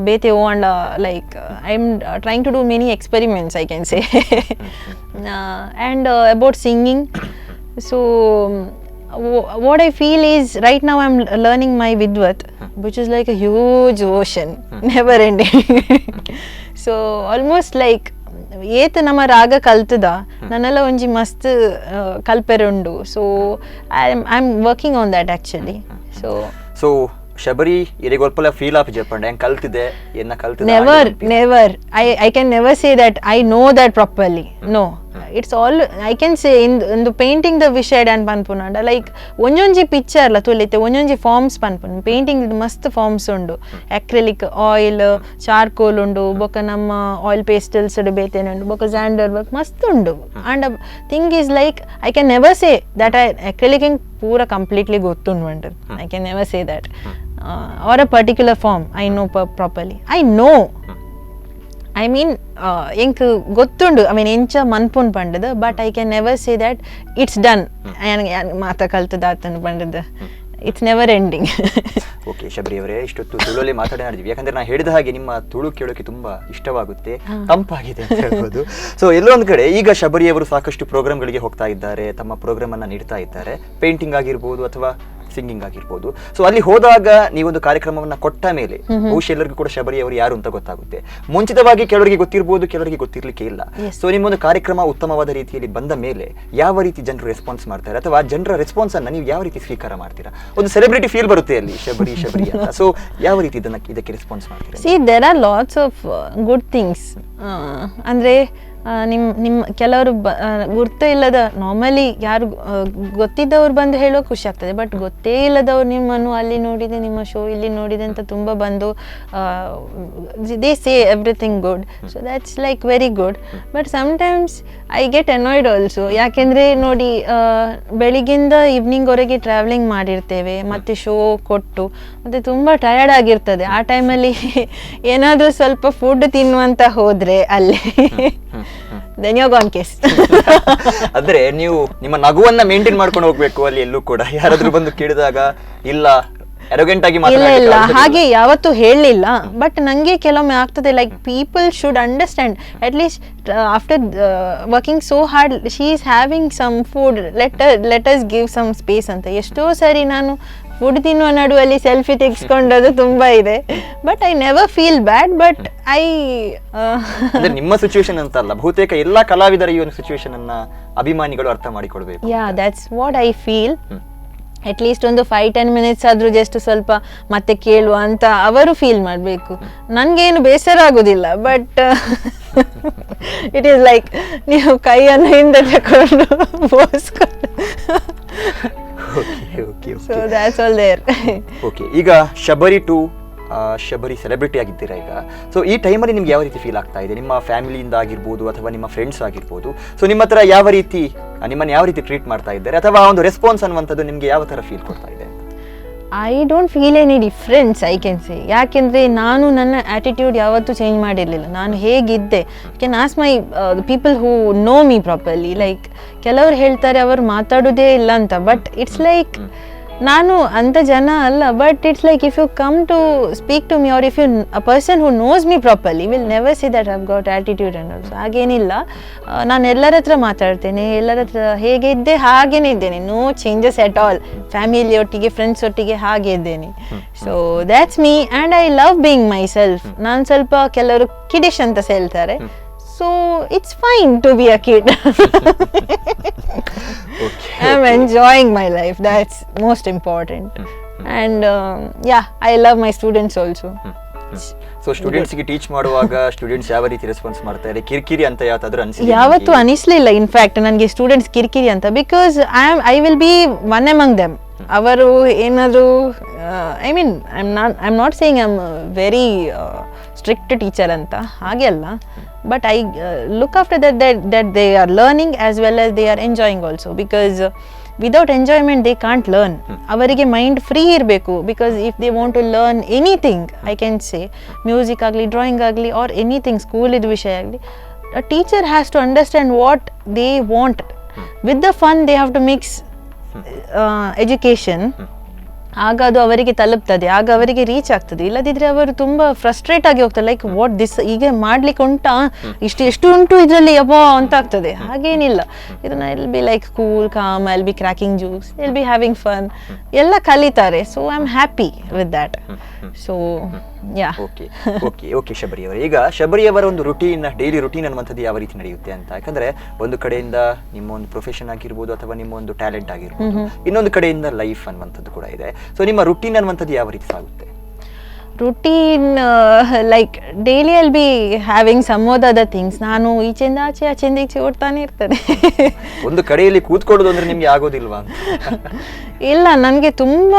bete and like I'm trying to do many experiments, I can say. And about singing, so what I feel is right now I'm learning my Vidvat, which is like a huge ocean, never ending. So almost like ಏತ್ ನಮ್ಮ ರಾಗ ಕಲ್ತದ ನನ್ನೆಲ್ಲ ಒಂಜಿ ಮಸ್ತ್ ಕಲ್ಪೆರುಂಡು. So I am working on that actually. So Shabari ಇರಿಗೆ ಒಲ್ಪಲ ಫೀಲ್ ಆಫ್ ಜಪಂಡ್ ಹೆಂಗ್ ಕಲ್ತಿದೆ ಎನ್ನ ಕಲ್ತಿದೆ never I can never say that I know that properly. No, it's all I can say in the painting the ವಿಷಯ and ಪನ್ಪುನಂಡ ಲೈಕ್ ಒಂಜೊಂಜಿ ಪಿಕ್ಚರ್ ಲ ತುಲಿತೆ ಒಂಜೊಂಜಿ ಫಾರ್ಮ್ಸ್ ಪನ್ಪುನ ಪೇಂಟಿಂಗ್ ಮಸ್ತ್ ಫಾರ್ಮ್ಸ್ ಉಂಡು. ಅಕ್ರಿಲಿಕ್ ಆಯಿಲ್, ಚಾರ್ಕೋಲ್ ಉಂಡು, ಬೊಕ ನಮ್ಮ ಆಯಿಲ್ ಪೇಸ್ಟಲ್ಸ್ ಬೇತೇನೆ ಉಂಡು, ಬೊಕ ಝ್ಯಾಂಡರ್ ವರ್ಕ್ ಮಸ್ತ್ ಉಂಡು. And thing is like I can never say that acrylic ಹಿಂಗ್ ಪೂರ ಕಂಪ್ಲೀಟ್ಲಿ ಗೊತ್ತುಂಡು ಅಂಟರ್. I can never say that or a particular form I know properly. I know, I mean enk gottundu, I mean encha manpun pandada, but I can never say that it's done and mata kaltada atanu pandada. It's never ending. Okay Shabari ಅವರೇ, ಇಷ್ಟೊತ್ತು ತುಳುವಲ್ಲಿ ಮಾತಾಡಿದ್ವಿ. ಯಾಕಂದ್ರೆ ನಾನು ಹೇಳಿದ ಹಾಗೆ ನಿಮ್ಮ ತುಳು ಕೇಳೋಕೆ ತುಂಬಾ ಇಷ್ಟವಾಗುತ್ತೆ, ತಂಪಾಗಿದೆ ಅಂತ ಹೇಳ್ಬೋದು. ಸೊ ಎಲ್ಲೋ ಒಂದು ಕಡೆ ಈಗ ಶಬರಿ ಅವರು ಸಾಕಷ್ಟು ಪ್ರೋಗ್ರಾಮ್ಗಳಿಗೆ ಹೋಗ್ತಾ ಇದ್ದಾರೆ, ತಮ್ಮ ಪ್ರೋಗ್ರಾಮ್ ಅನ್ನ ನೀಡ್ತಾ ಇದ್ದಾರೆ, ಪೇಂಟಿಂಗ್ ಆಗಿರ್ಬೋದು ಅಥವಾ ಸಿಂಗಿಂಗ್ ಆಗಿರ್ಬೋದು. ಸೊ ಅಲ್ಲಿ ಹೋದಾಗ ನೀವೊಂದು ಕಾರ್ಯಕ್ರಮವನ್ನ ಕೊಟ್ಟ ಮೇಲೆ ಬಹುಶಃ ಎಲ್ಲರಿಗೂ ಕೂಡ ಶಬರಿ ಅವರು ಯಾರು ಅಂತ ಗೊತ್ತಾಗುತ್ತೆ. ಮುಂಚಿತವಾಗಿ ಕೆಲವರಿಗೆ ಗೊತ್ತಿರ್ಬೋದು, ಕೆಲವರಿಗೆ ಗೊತ್ತಿರ್ಲಿಕ್ಕೆ ಇಲ್ಲ. ಸೊ ನಿಮ್ಮೊಂದು ಕಾರ್ಯಕ್ರಮ ಉತ್ತಮವಾದ ರೀತಿಯಲ್ಲಿ ಬಂದ ಮೇಲೆ ಯಾವ ರೀತಿ ಜನರು ರೆಸ್ಪಾನ್ಸ್ ಮಾಡ್ತಾರೆ ಅಥವಾ ಜನರ ರೆಸ್ಪಾನ್ಸ್ ಅನ್ನ ನೀವು ಯಾವ ರೀತಿ ಸ್ವೀಕಾರ ಮಾಡ್ತೀರಾ? ಒಂದು ಸೆಲೆಬ್ರಿಟಿ ಫೀಲ್ ಬರುತ್ತೆ ಅಲ್ಲಿ ಶಬರಿ ಅಂತ. ಸೊ ಯಾವ ರೀತಿ ಇದಕ್ಕೆ ರೆಸ್ಪಾನ್ಸ್ ಮಾಡ್ತೀರಾ? See, there are lots of good things. ಅಂದ್ರೆ ನಿಮ್ಮ ಕೆಲವರು ಗುರ್ತೇ ಇಲ್ಲದ, ನಾರ್ಮಲಿ ಯಾರು ಗೊತ್ತಿದ್ದವ್ರು ಬಂದು ಹೇಳೋ ಖುಷಿ ಆಗ್ತದೆ, ಬಟ್ ಗೊತ್ತೇ ಇಲ್ಲದವ್ರು ನಿಮ್ಮನ್ನು ಅಲ್ಲಿ ನೋಡಿದೆ, ನಿಮ್ಮ ಶೋ ಇಲ್ಲಿ ನೋಡಿದೆ ಅಂತ ತುಂಬ ಬಂದು they say everything good. So that's like very good. But sometimes I get annoyed also. ಯಾಕೆಂದರೆ ನೋಡಿ, ಬೆಳಿಗ್ಗಿಂದ ಈವ್ನಿಂಗ್ವರೆಗೆ ಟ್ರಾವೆಲಿಂಗ್ ಮಾಡಿರ್ತೇವೆ, ಮತ್ತು ಶೋ ಕೊಟ್ಟು ಮತ್ತು ತುಂಬ ಟಯರ್ಡ್ ಆಗಿರ್ತದೆ. ಆ ಟೈಮಲ್ಲಿ ಏನಾದರೂ ಸ್ವಲ್ಪ ಫುಡ್ ತಿನ್ನುವಂತ ಹೋದರೆ ಅಲ್ಲಿ then you're gone case. ಅಂದ್ರೆ ನೀವು ನಿಮ್ಮ ನಗುವನ್ನ ಮೇಂಟೈನ್ ಮಾಡ್ಕೊಂಡು ಹೋಗ್ಬೇಕು ಅಲ್ಲಿ ಎಲ್ಲೂ ಕೂಡ. ಯಾರಾದ್ರೂ ಬಂದು ಕೇಳಿದಾಗ ಇಲ್ಲ ಅರೋಗೆಂಟ್ ಆಗಿ ಇಲ್ಲ ಹಾಗೆ ಯಾವತ್ತೂ ಹೇಳಲಿಲ್ಲ. ಬಟ್ ನಂಗೆ ಕೆಲವೊಮ್ಮೆ ಆಗ್ತದೆ, like people should understand at least after working so hard she is having some food, let us give some space ಅಂತ. ಎಷ್ಟೋ ಸರಿ ನಾನು ಫುಡ್ ತಿನ್ನುವ ನಡುವಲ್ಲಿ ಸೆಲ್ಫಿ ತೆಗೆಸ್ಕೊಂಡದ್ದು ತುಂಬಾ ಇದೆ. But I never feel bad. But ನಿಮ್ಮ ಸಿಚುವೇಶನ್ ಅಂತ ಅಲ್ಲ, ಬಹುತೇಕ ಎಲ್ಲಾ ಕಲಾವಿದರ ಈ ಒಂದು ಸಿಚುವೇಶನ್ ಅನ್ನ ಅಭಿಮಾನಿಗಳು ಅರ್ಥ ಮಾಡಿಕೊಳ್ಬೇಕು. Yeah, that's what I feel. At least ಒಂದು 5-10 ಮಿನಿಟ್ಸ್ ಆದರೂ ಜಸ್ಟ್ ಸ್ವಲ್ಪ ಮತ್ತೆ ಕೇಳುವ ಅಂತ ಅವರು ಫೀಲ್ ಮಾಡಬೇಕು. ನನಗೇನು ಬೇಸರ ಆಗೋದಿಲ್ಲ, ಬಟ್ ಇಟ್ ಈಸ್ ಲೈಕ್ ನೀವು ಕೈಯನ್ನು ಹಿಂದೆ ತಗೊಂಡು ಬೋಸ್ಕೊಂಡು. So that's all there. Okay, ಈಗ ಶಬರಿ ಟು ಶಬರಿ ಸೆಲೆಬ್ರಿಟಿ ಆಗಿದ್ದೀರಾ ಈಗ. ಸೊ ಈ ಟೈಮಲ್ಲಿ ನಿಮ್ಗೆ ಯಾವ ರೀತಿ ಫೀಲ್ ಆಗ್ತಾ ಇದೆ? ನಿಮ್ಮ ಫ್ಯಾಮಿಲಿಯಿಂದ ಆಗಿರ್ಬೋದು ಅಥವಾ ನಿಮ್ಮ ಫ್ರೆಂಡ್ಸ್ ಆಗಿರ್ಬೋದು, ಸೊ ನಿಮ್ಮ ಹತ್ರ ನಿಮ್ಮನ್ನು ಯಾವ ರೀತಿ ಟ್ರೀಟ್ ಮಾಡ್ತಾ ಇದ್ದಾರೆ, ಅಥವಾ ಒಂದು ರೆಸ್ಪಾನ್ಸ್ ಅನ್ನುವಂಥದ್ದು ನಿಮಗೆ ಯಾವ ಥರ ಫೀಲ್ ಕೊಡ್ತಾ ಇದೆ? I don't feel any difference, I can say. ಯಾಕೆಂದರೆ ನಾನು ನನ್ನ ಆ್ಯಟಿಟ್ಯೂಡ್ ಯಾವತ್ತೂ ಚೇಂಜ್ ಮಾಡಿರಲಿಲ್ಲ. ನಾನು ಹೇಗಿದ್ದೆ, can ask my people who know me properly. Like ಕೆಲವರು ಹೇಳ್ತಾರೆ ಅವರು ಮಾತಾಡೋದೇ ಇಲ್ಲ ಅಂತ, ಬಟ್ ಇಟ್ಸ್ ಲೈಕ್ ನಾನು ಅಂಥ ಜನ ಅಲ್ಲ. But it's like if you come to speak to me, or if you a person who knows me properly will never see that have got attitude and also. ಹಾಗೇನಿಲ್ಲ, ನಾನು ಎಲ್ಲರ ಹತ್ರ ಮಾತಾಡ್ತೇನೆ, ಎಲ್ಲರ ಹತ್ರ ಹೇಗೆ ಇದ್ದೆ ಹಾಗೇನೇ ಇದ್ದೇನೆ, no changes at all. Family ಒಟ್ಟಿಗೆ, ಫ್ರೆಂಡ್ಸ್ ಒಟ್ಟಿಗೆ ಹಾಗೆ ಇದ್ದೇನೆ. So that's me and I love being myself. ನಾನು ಸ್ವಲ್ಪ ಕೆಲವರು ಕಿಡಿಶ್ ಅಂತ ಹೇಳ್ತಾರೆ, so it's fine to be a kid. Okay, I'm enjoying my life, that's most important. And yeah, I love my students also. So ಸ್ಟೂಡೆಂಟ್ಸ್ಗೆ teach ಮಾಡುವಾಗ students ಯಾವ ರೀತಿ response ಮಾಡ್ತಾರೆ? ಕಿರಿಕಿರಿ ಅಂತ ಯಾವ್ದಾದ್ರು ಅನಿಸಿದೆ? ಯಾವತ್ತೂ ಅನಿಸ್ಲಿಲ್ಲ ಇನ್ಫ್ಯಾಕ್ಟ್ ನನಗೆ ಸ್ಟೂಡೆಂಟ್ಸ್ ಕಿರಿಕಿರಿ ಅಂತ, because I will B one among them. ಅವರು ಏನಾದರೂ I mean I am not saying I am very strict teacher ಅಂತ, ಹಾಗೆ ಅಲ್ಲ. But I look after that they are learning as well as they are enjoying also, because without enjoyment they can't learn. ಅವರಿಗೆ mind free ಇರಬೇಕು, because if they want to learn anything, I can say music ಆಗಲಿ, drawing ಆಗಲಿ, or anything ಸ್ಕೂಲಿದ ವಿಷಯ ಆಗಲಿ, a teacher has to understand what they want. With the fun they have to mix education. ಆಗ ಅದು ಅವರಿಗೆ ತಲುಪ್ತದೆ, ಆಗ ಅವರಿಗೆ ರೀಚ್ ಆಗ್ತದೆ. ಇಲ್ಲದಿದ್ರೆ ಅವರು ತುಂಬ ಫ್ರಸ್ಟ್ರೇಟ್ ಆಗಿ ಹೋಗ್ತಾರೆ. ಲೈಕ್ ವಾಟ್ ದಿಸ್, ಈಗ ಮಾಡ್ಲಿಕ್ಕೆ ಉಂಟಾ, ಎಷ್ಟು ಉಂಟು ಇದರಲ್ಲಿ ಅಬ್ಬಾ ಅಂತ ಆಗ್ತದೆ. ಹಾಗೇನಿಲ್ಲ, ಇದನ್ನ will be like cool calm, I will be cracking jokes, will be having fun, ಎಲ್ಲ ಕಲಿತಾರೆ. So I am happy with that. So yeah. Okay Shabari ಅವರೇ, ಈಗ ಶಬರಿ ಅವರ ಒಂದು ಡೈಲಿ ರುಟೀನ್ ಅನ್ನುವಂಥದ್ದು ಯಾವ ರೀತಿ ನಡೆಯುತ್ತೆ ಅಂತ? ಯಾಕಂದ್ರೆ ಒಂದು ಕಡೆಯಿಂದ ನಿಮ್ಮ ಒಂದು ಪ್ರೊಫೆಷನ್ ಆಗಿರ್ಬೋದು ಅಥವಾ ನಿಮ್ಮ ಒಂದು ಟ್ಯಾಲೆಂಟ್ ಆಗಿರ್ಬೋದು, ಇನ್ನೊಂದು ಕಡೆಯಿಂದ ಲೈಫ್ ಅನ್ನುವಂಥದ್ದು ಕೂಡ ಇದೆ. ಸೊ ನಿಮ್ಮ ರುಟೀನ್ ಅನ್ನುವಂಥದ್ದು ಯಾವ ರೀತಿ ಸಾಗುತ್ತೆ? Routine like daily I'll be having some of the other things. ನಾನು ಈಚೆಯಿಂದ ಆಚೆ, ಆಚೆಯಿಂದ ಈಚೆ ಓಡ್ತಾನೆ ಇರ್ತೇನೆ. ಒಂದು ಕಡೆಯಲ್ಲಿ ಕೂತ್ಕೊಳ್ಳೋದು ಅಂದ್ರೆ ನಿಮ್ಗೆ ಆಗೋದಿಲ್ವಾ? ಇಲ್ಲ, ನನಗೆ ತುಂಬ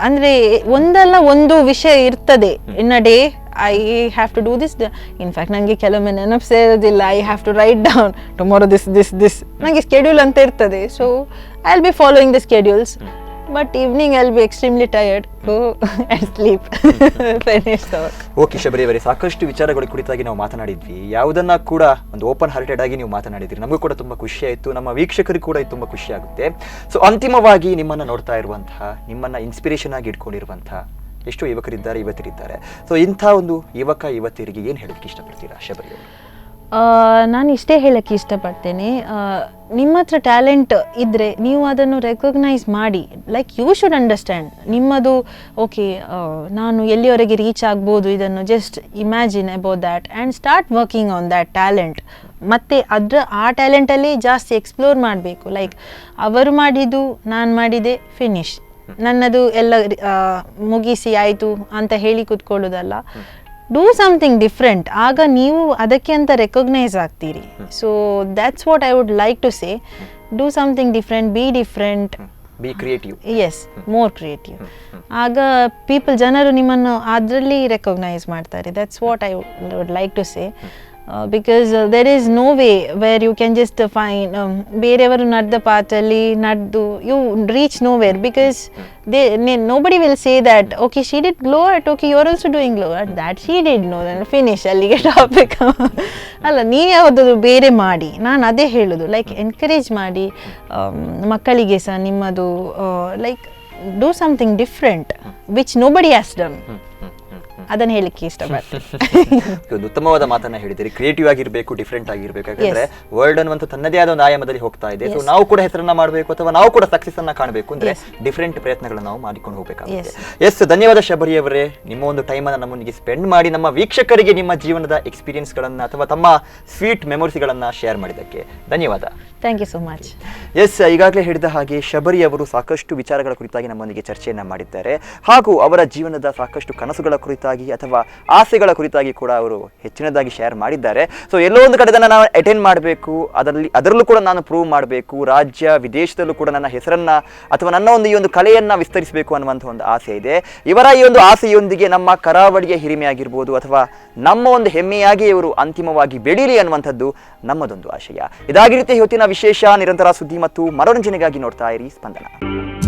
ಅಂದರೆ ಒಂದಲ್ಲ ಒಂದು ವಿಷಯ ಇರ್ತದೆ in a day. I have to do this. In fact ನನಗೆ ಕೆಲವೊಮ್ಮೆ ನೆನಪು ಸೇರೋದಿಲ್ಲ. I have to write down tomorrow this ನನಗೆ ಸ್ಕೆಡ್ಯೂಲ್ ಅಂತ ಇರ್ತದೆ. So I will be following the schedules. But evening I'll be extremely tired. Go and sleep. Finish the work. Okay Shabari ಅವರೇ, ಸಾಕಷ್ಟು ವಿಚಾರಗಳ ಕುರಿತಾಗಿ ನಾವು ಮಾತನಾಡಿದ್ವಿ. ಯಾವುದನ್ನ ಕೂಡ ಒಂದು ಓಪನ್ ಹಾರ್ಟೆಡ್ ಆಗಿ ನೀವು ಮಾತನಾಡಿದ್ರಿ. ನಮಗೂ ಕೂಡ ತುಂಬಾ ಖುಷಿ ಆಯಿತು, ನಮ್ಮ ವೀಕ್ಷಕರಿಗೂ ಕೂಡ ತುಂಬಾ ಖುಷಿ ಆಗುತ್ತೆ. ಸೊ ಅಂತಿಮವಾಗಿ ನಿಮ್ಮನ್ನ ನೋಡ್ತಾ ಇರುವಂತಹ, ನಿಮ್ಮನ್ನ ಇನ್ಸ್ಪಿರೇಷನ್ ಆಗಿ ಇಟ್ಕೊಂಡಿರುವಂತಹ ಎಷ್ಟೋ ಯುವಕರಿದ್ದಾರೆ. ಸೊ ಇಂಥ ಒಂದು ಯುವತಿಯರಿಗೆ ಏನು ಹೇಳೋದಕ್ಕೆ ಇಷ್ಟಪಡ್ತೀರಾ ಶಬರಿ ಅವರು? ನಾನು ಇಷ್ಟೇ ಹೇಳೋಕ್ಕೆ ಇಷ್ಟಪಡ್ತೇನೆ, ನಿಮ್ಮ ಹತ್ರ ಟ್ಯಾಲೆಂಟ್ ಇದ್ದರೆ ನೀವು ಅದನ್ನು ರೆಕಗ್ನೈಸ್ ಮಾಡಿ. ಲೈಕ್ ಯು ಶುಡ್ ಅಂಡರ್ಸ್ಟ್ಯಾಂಡ್ ನಿಮ್ಮದು. ಓಕೆ, ನಾನು ಎಲ್ಲಿವರೆಗೆ ರೀಚ್ ಆಗ್ಬೋದು, ಇದನ್ನು just imagine about that and start working on that talent. ಮತ್ತು ಆ ಟ್ಯಾಲೆಂಟಲ್ಲಿ ಜಾಸ್ತಿ ಎಕ್ಸ್ಪ್ಲೋರ್ ಮಾಡಬೇಕು. ಲೈಕ್ ಅವರು ಮಾಡಿದ್ದು ನಾನು ಮಾಡಿದೆ, ಫಿನಿಶ್, ನನ್ನದು ಎಲ್ಲ ಮುಗಿಸಿ ಆಯಿತು ಅಂತ ಹೇಳಿ ಕೂತ್ಕೊಳ್ಳೋದಲ್ಲ. ಡೂ ಸಮಥಿಂಗ್ ಡಿಫ್ರೆಂಟ್, ಆಗ ನೀವು ಅದಕ್ಕೆ ಅಂತ ರೆಕಗ್ನೈಸ್ ಆಗ್ತೀರಿ. So that's what I would like to say. Do something different, be different, be creative. Yes, more creative. ಆಗ ಜನರು ನಿಮ್ಮನ್ನು ಅದರಲ್ಲಿ ರೆಕಗ್ನೈಸ್ ಮಾಡ್ತಾರೆ. That's what I would like to say. because there is no way where you can just find ಬೇರೆಯವರು ನಡೆದ ಪಾತಲ್ಲಿ ನಡೆದು you reach nowhere, because nobody will say that okay she did glow at, okay you are also doing glow at, that she did no, then finish ಅಲ್ಲಿಗೆ topic ಅಲ್ಲ. ನೀವು ಯಾವುದಾದ್ರು ಬೇರೆ ಮಾಡಿ, ನಾನು ಅದೇ ಹೇಳೋದು, ಲೈಕ್ ಎನ್ಕರೇಜ್ ಮಾಡಿ ಮಕ್ಕಳಿಗೆ ಸಹ ನಿಮ್ಮದು like do something different which nobody has done. ಅದನ್ನ ಹೇಳಿಕ್ಕೆ ಇಷ್ಟಪಡ್ತೀನಿ. ಒಂದು ಉತ್ತಮವಾದ ಮಾತನ್ನ ಹೇಳಿದಿರಿ. ಕ್ರಿಯೇಟಿವ್ ಆಗಿರ್ಬೇಕು, ಡಿಫ್ರೆಂಟ್ ಆಗಿರ್ಬೇಕು. ಯಾಕಂದ್ರೆ ವರ್ಲ್ಡ್ ಅನ್ನುವಂಥ ತನ್ನದೇ ಆದ ಒಂದು ಆಯಾಮದಲ್ಲಿ ಹೋಗ್ತಾ ಇದೆ. ಸೊ ನಾವು ಕೂಡ ಹೆಸರನ್ನ ಮಾಡಬೇಕು ಅಥವಾ ನಾವು ಕೂಡ ಸಕ್ಸಸ್ ಅನ್ನ ಕಾಣಬೇಕು ಅಂದ್ರೆ ಡಿಫ್ರೆಂಟ್ ಪ್ರಯತ್ನಗಳನ್ನ ನಾವು ಮಾಡಿಕೊಂಡು ಹೋಗ್ಬೇಕಾಗುತ್ತೆ. ಎಸ್, ಧನ್ಯವಾದ ಶಬರಿ ಅವರೇ, ನಿಮ್ಮ ಒಂದು ಟೈಮ್ ಅನ್ನ ನಮ್ಮೊಂದಿಗೆ ಸ್ಪೆಂಡ್ ಮಾಡಿ ನಮ್ಮ ವೀಕ್ಷಕರಿಗೆ ನಿಮ್ಮ ಜೀವನದ ಎಕ್ಸ್ಪೀರಿಯನ್ಸ್ ಗಳನ್ನ ಅಥವಾ ತಮ್ಮ ಸ್ವೀಟ್ ಮೆಮೊರೀಸ್ ಗಳನ್ನ ಶೇರ್ ಮಾಡಿದ್ದಕ್ಕೆ ಧನ್ಯವಾದ. Thank you so much. Yes, ಈಗಾಗಲೇ ಹೇಳಿದ ಹಾಗೆ ಶಬರಿ ಅವರು ಸಾಕಷ್ಟು ವಿಚಾರಗಳ ಕುರಿತಾಗಿ ನಮ್ಮೊಂದಿಗೆ ಚರ್ಚೆಯನ್ನ ಮಾಡಿದ್ದಾರೆ. ಹಾಗೂ ಅವರ ಜೀವನದ ಸಾಕಷ್ಟು ಕನಸುಗಳ ಕುರಿತಾಗಿ ಅಥವಾ ಆಸೆಗಳ ಕುರಿತಾಗಿ ಕೂಡ ಅವರು ಹೆಚ್ಚಿನದಾಗಿ ಶೇರ್ ಮಾಡಿದ್ದಾರೆ. ಸೊ ಎಲ್ಲೋ ಒಂದು ಕಡೆ ನಾವು ಅಟೆಂಡ್ ಮಾಡಬೇಕು, ಅದರಲ್ಲೂ ಕೂಡ ನಾನು ಪ್ರೂವ್ ಮಾಡಬೇಕು, ರಾಜ್ಯ ವಿದೇಶದಲ್ಲೂ ಕೂಡ ನನ್ನ ಹೆಸರನ್ನ ಅಥವಾ ನನ್ನ ಈ ಒಂದು ಕಲೆಯನ್ನ ವಿಸ್ತರಿಸಬೇಕು ಅನ್ನುವಂಥ ಒಂದು ಆಸೆ ಇದೆ. ಇವರ ಈ ಒಂದು ಆಸೆಯೊಂದಿಗೆ ನಮ್ಮ ಕರಾವಳಿಯ ಹಿರಿಮೆ ಆಗಿರ್ಬೋದು ಅಥವಾ ನಮ್ಮ ಒಂದು ಹೆಮ್ಮೆಯಾಗಿ ಇವರು ಅಂತಿಮವಾಗಿ ಬೆಳೀಲಿ ಅನ್ನುವಂಥದ್ದು ನಮ್ಮದೊಂದು ಆಶಯ. ಇದಾಗಿರುತ್ತೆ ಇವತ್ತಿನ ವಿಶೇಷ. ನಿರಂತರ ಸುದ್ದಿ ಮತ್ತು ಮನೋರಂಜನೆಗಾಗಿ ನೋಡ್ತಾ ಇರಿ ಸ್ಪಂದನ.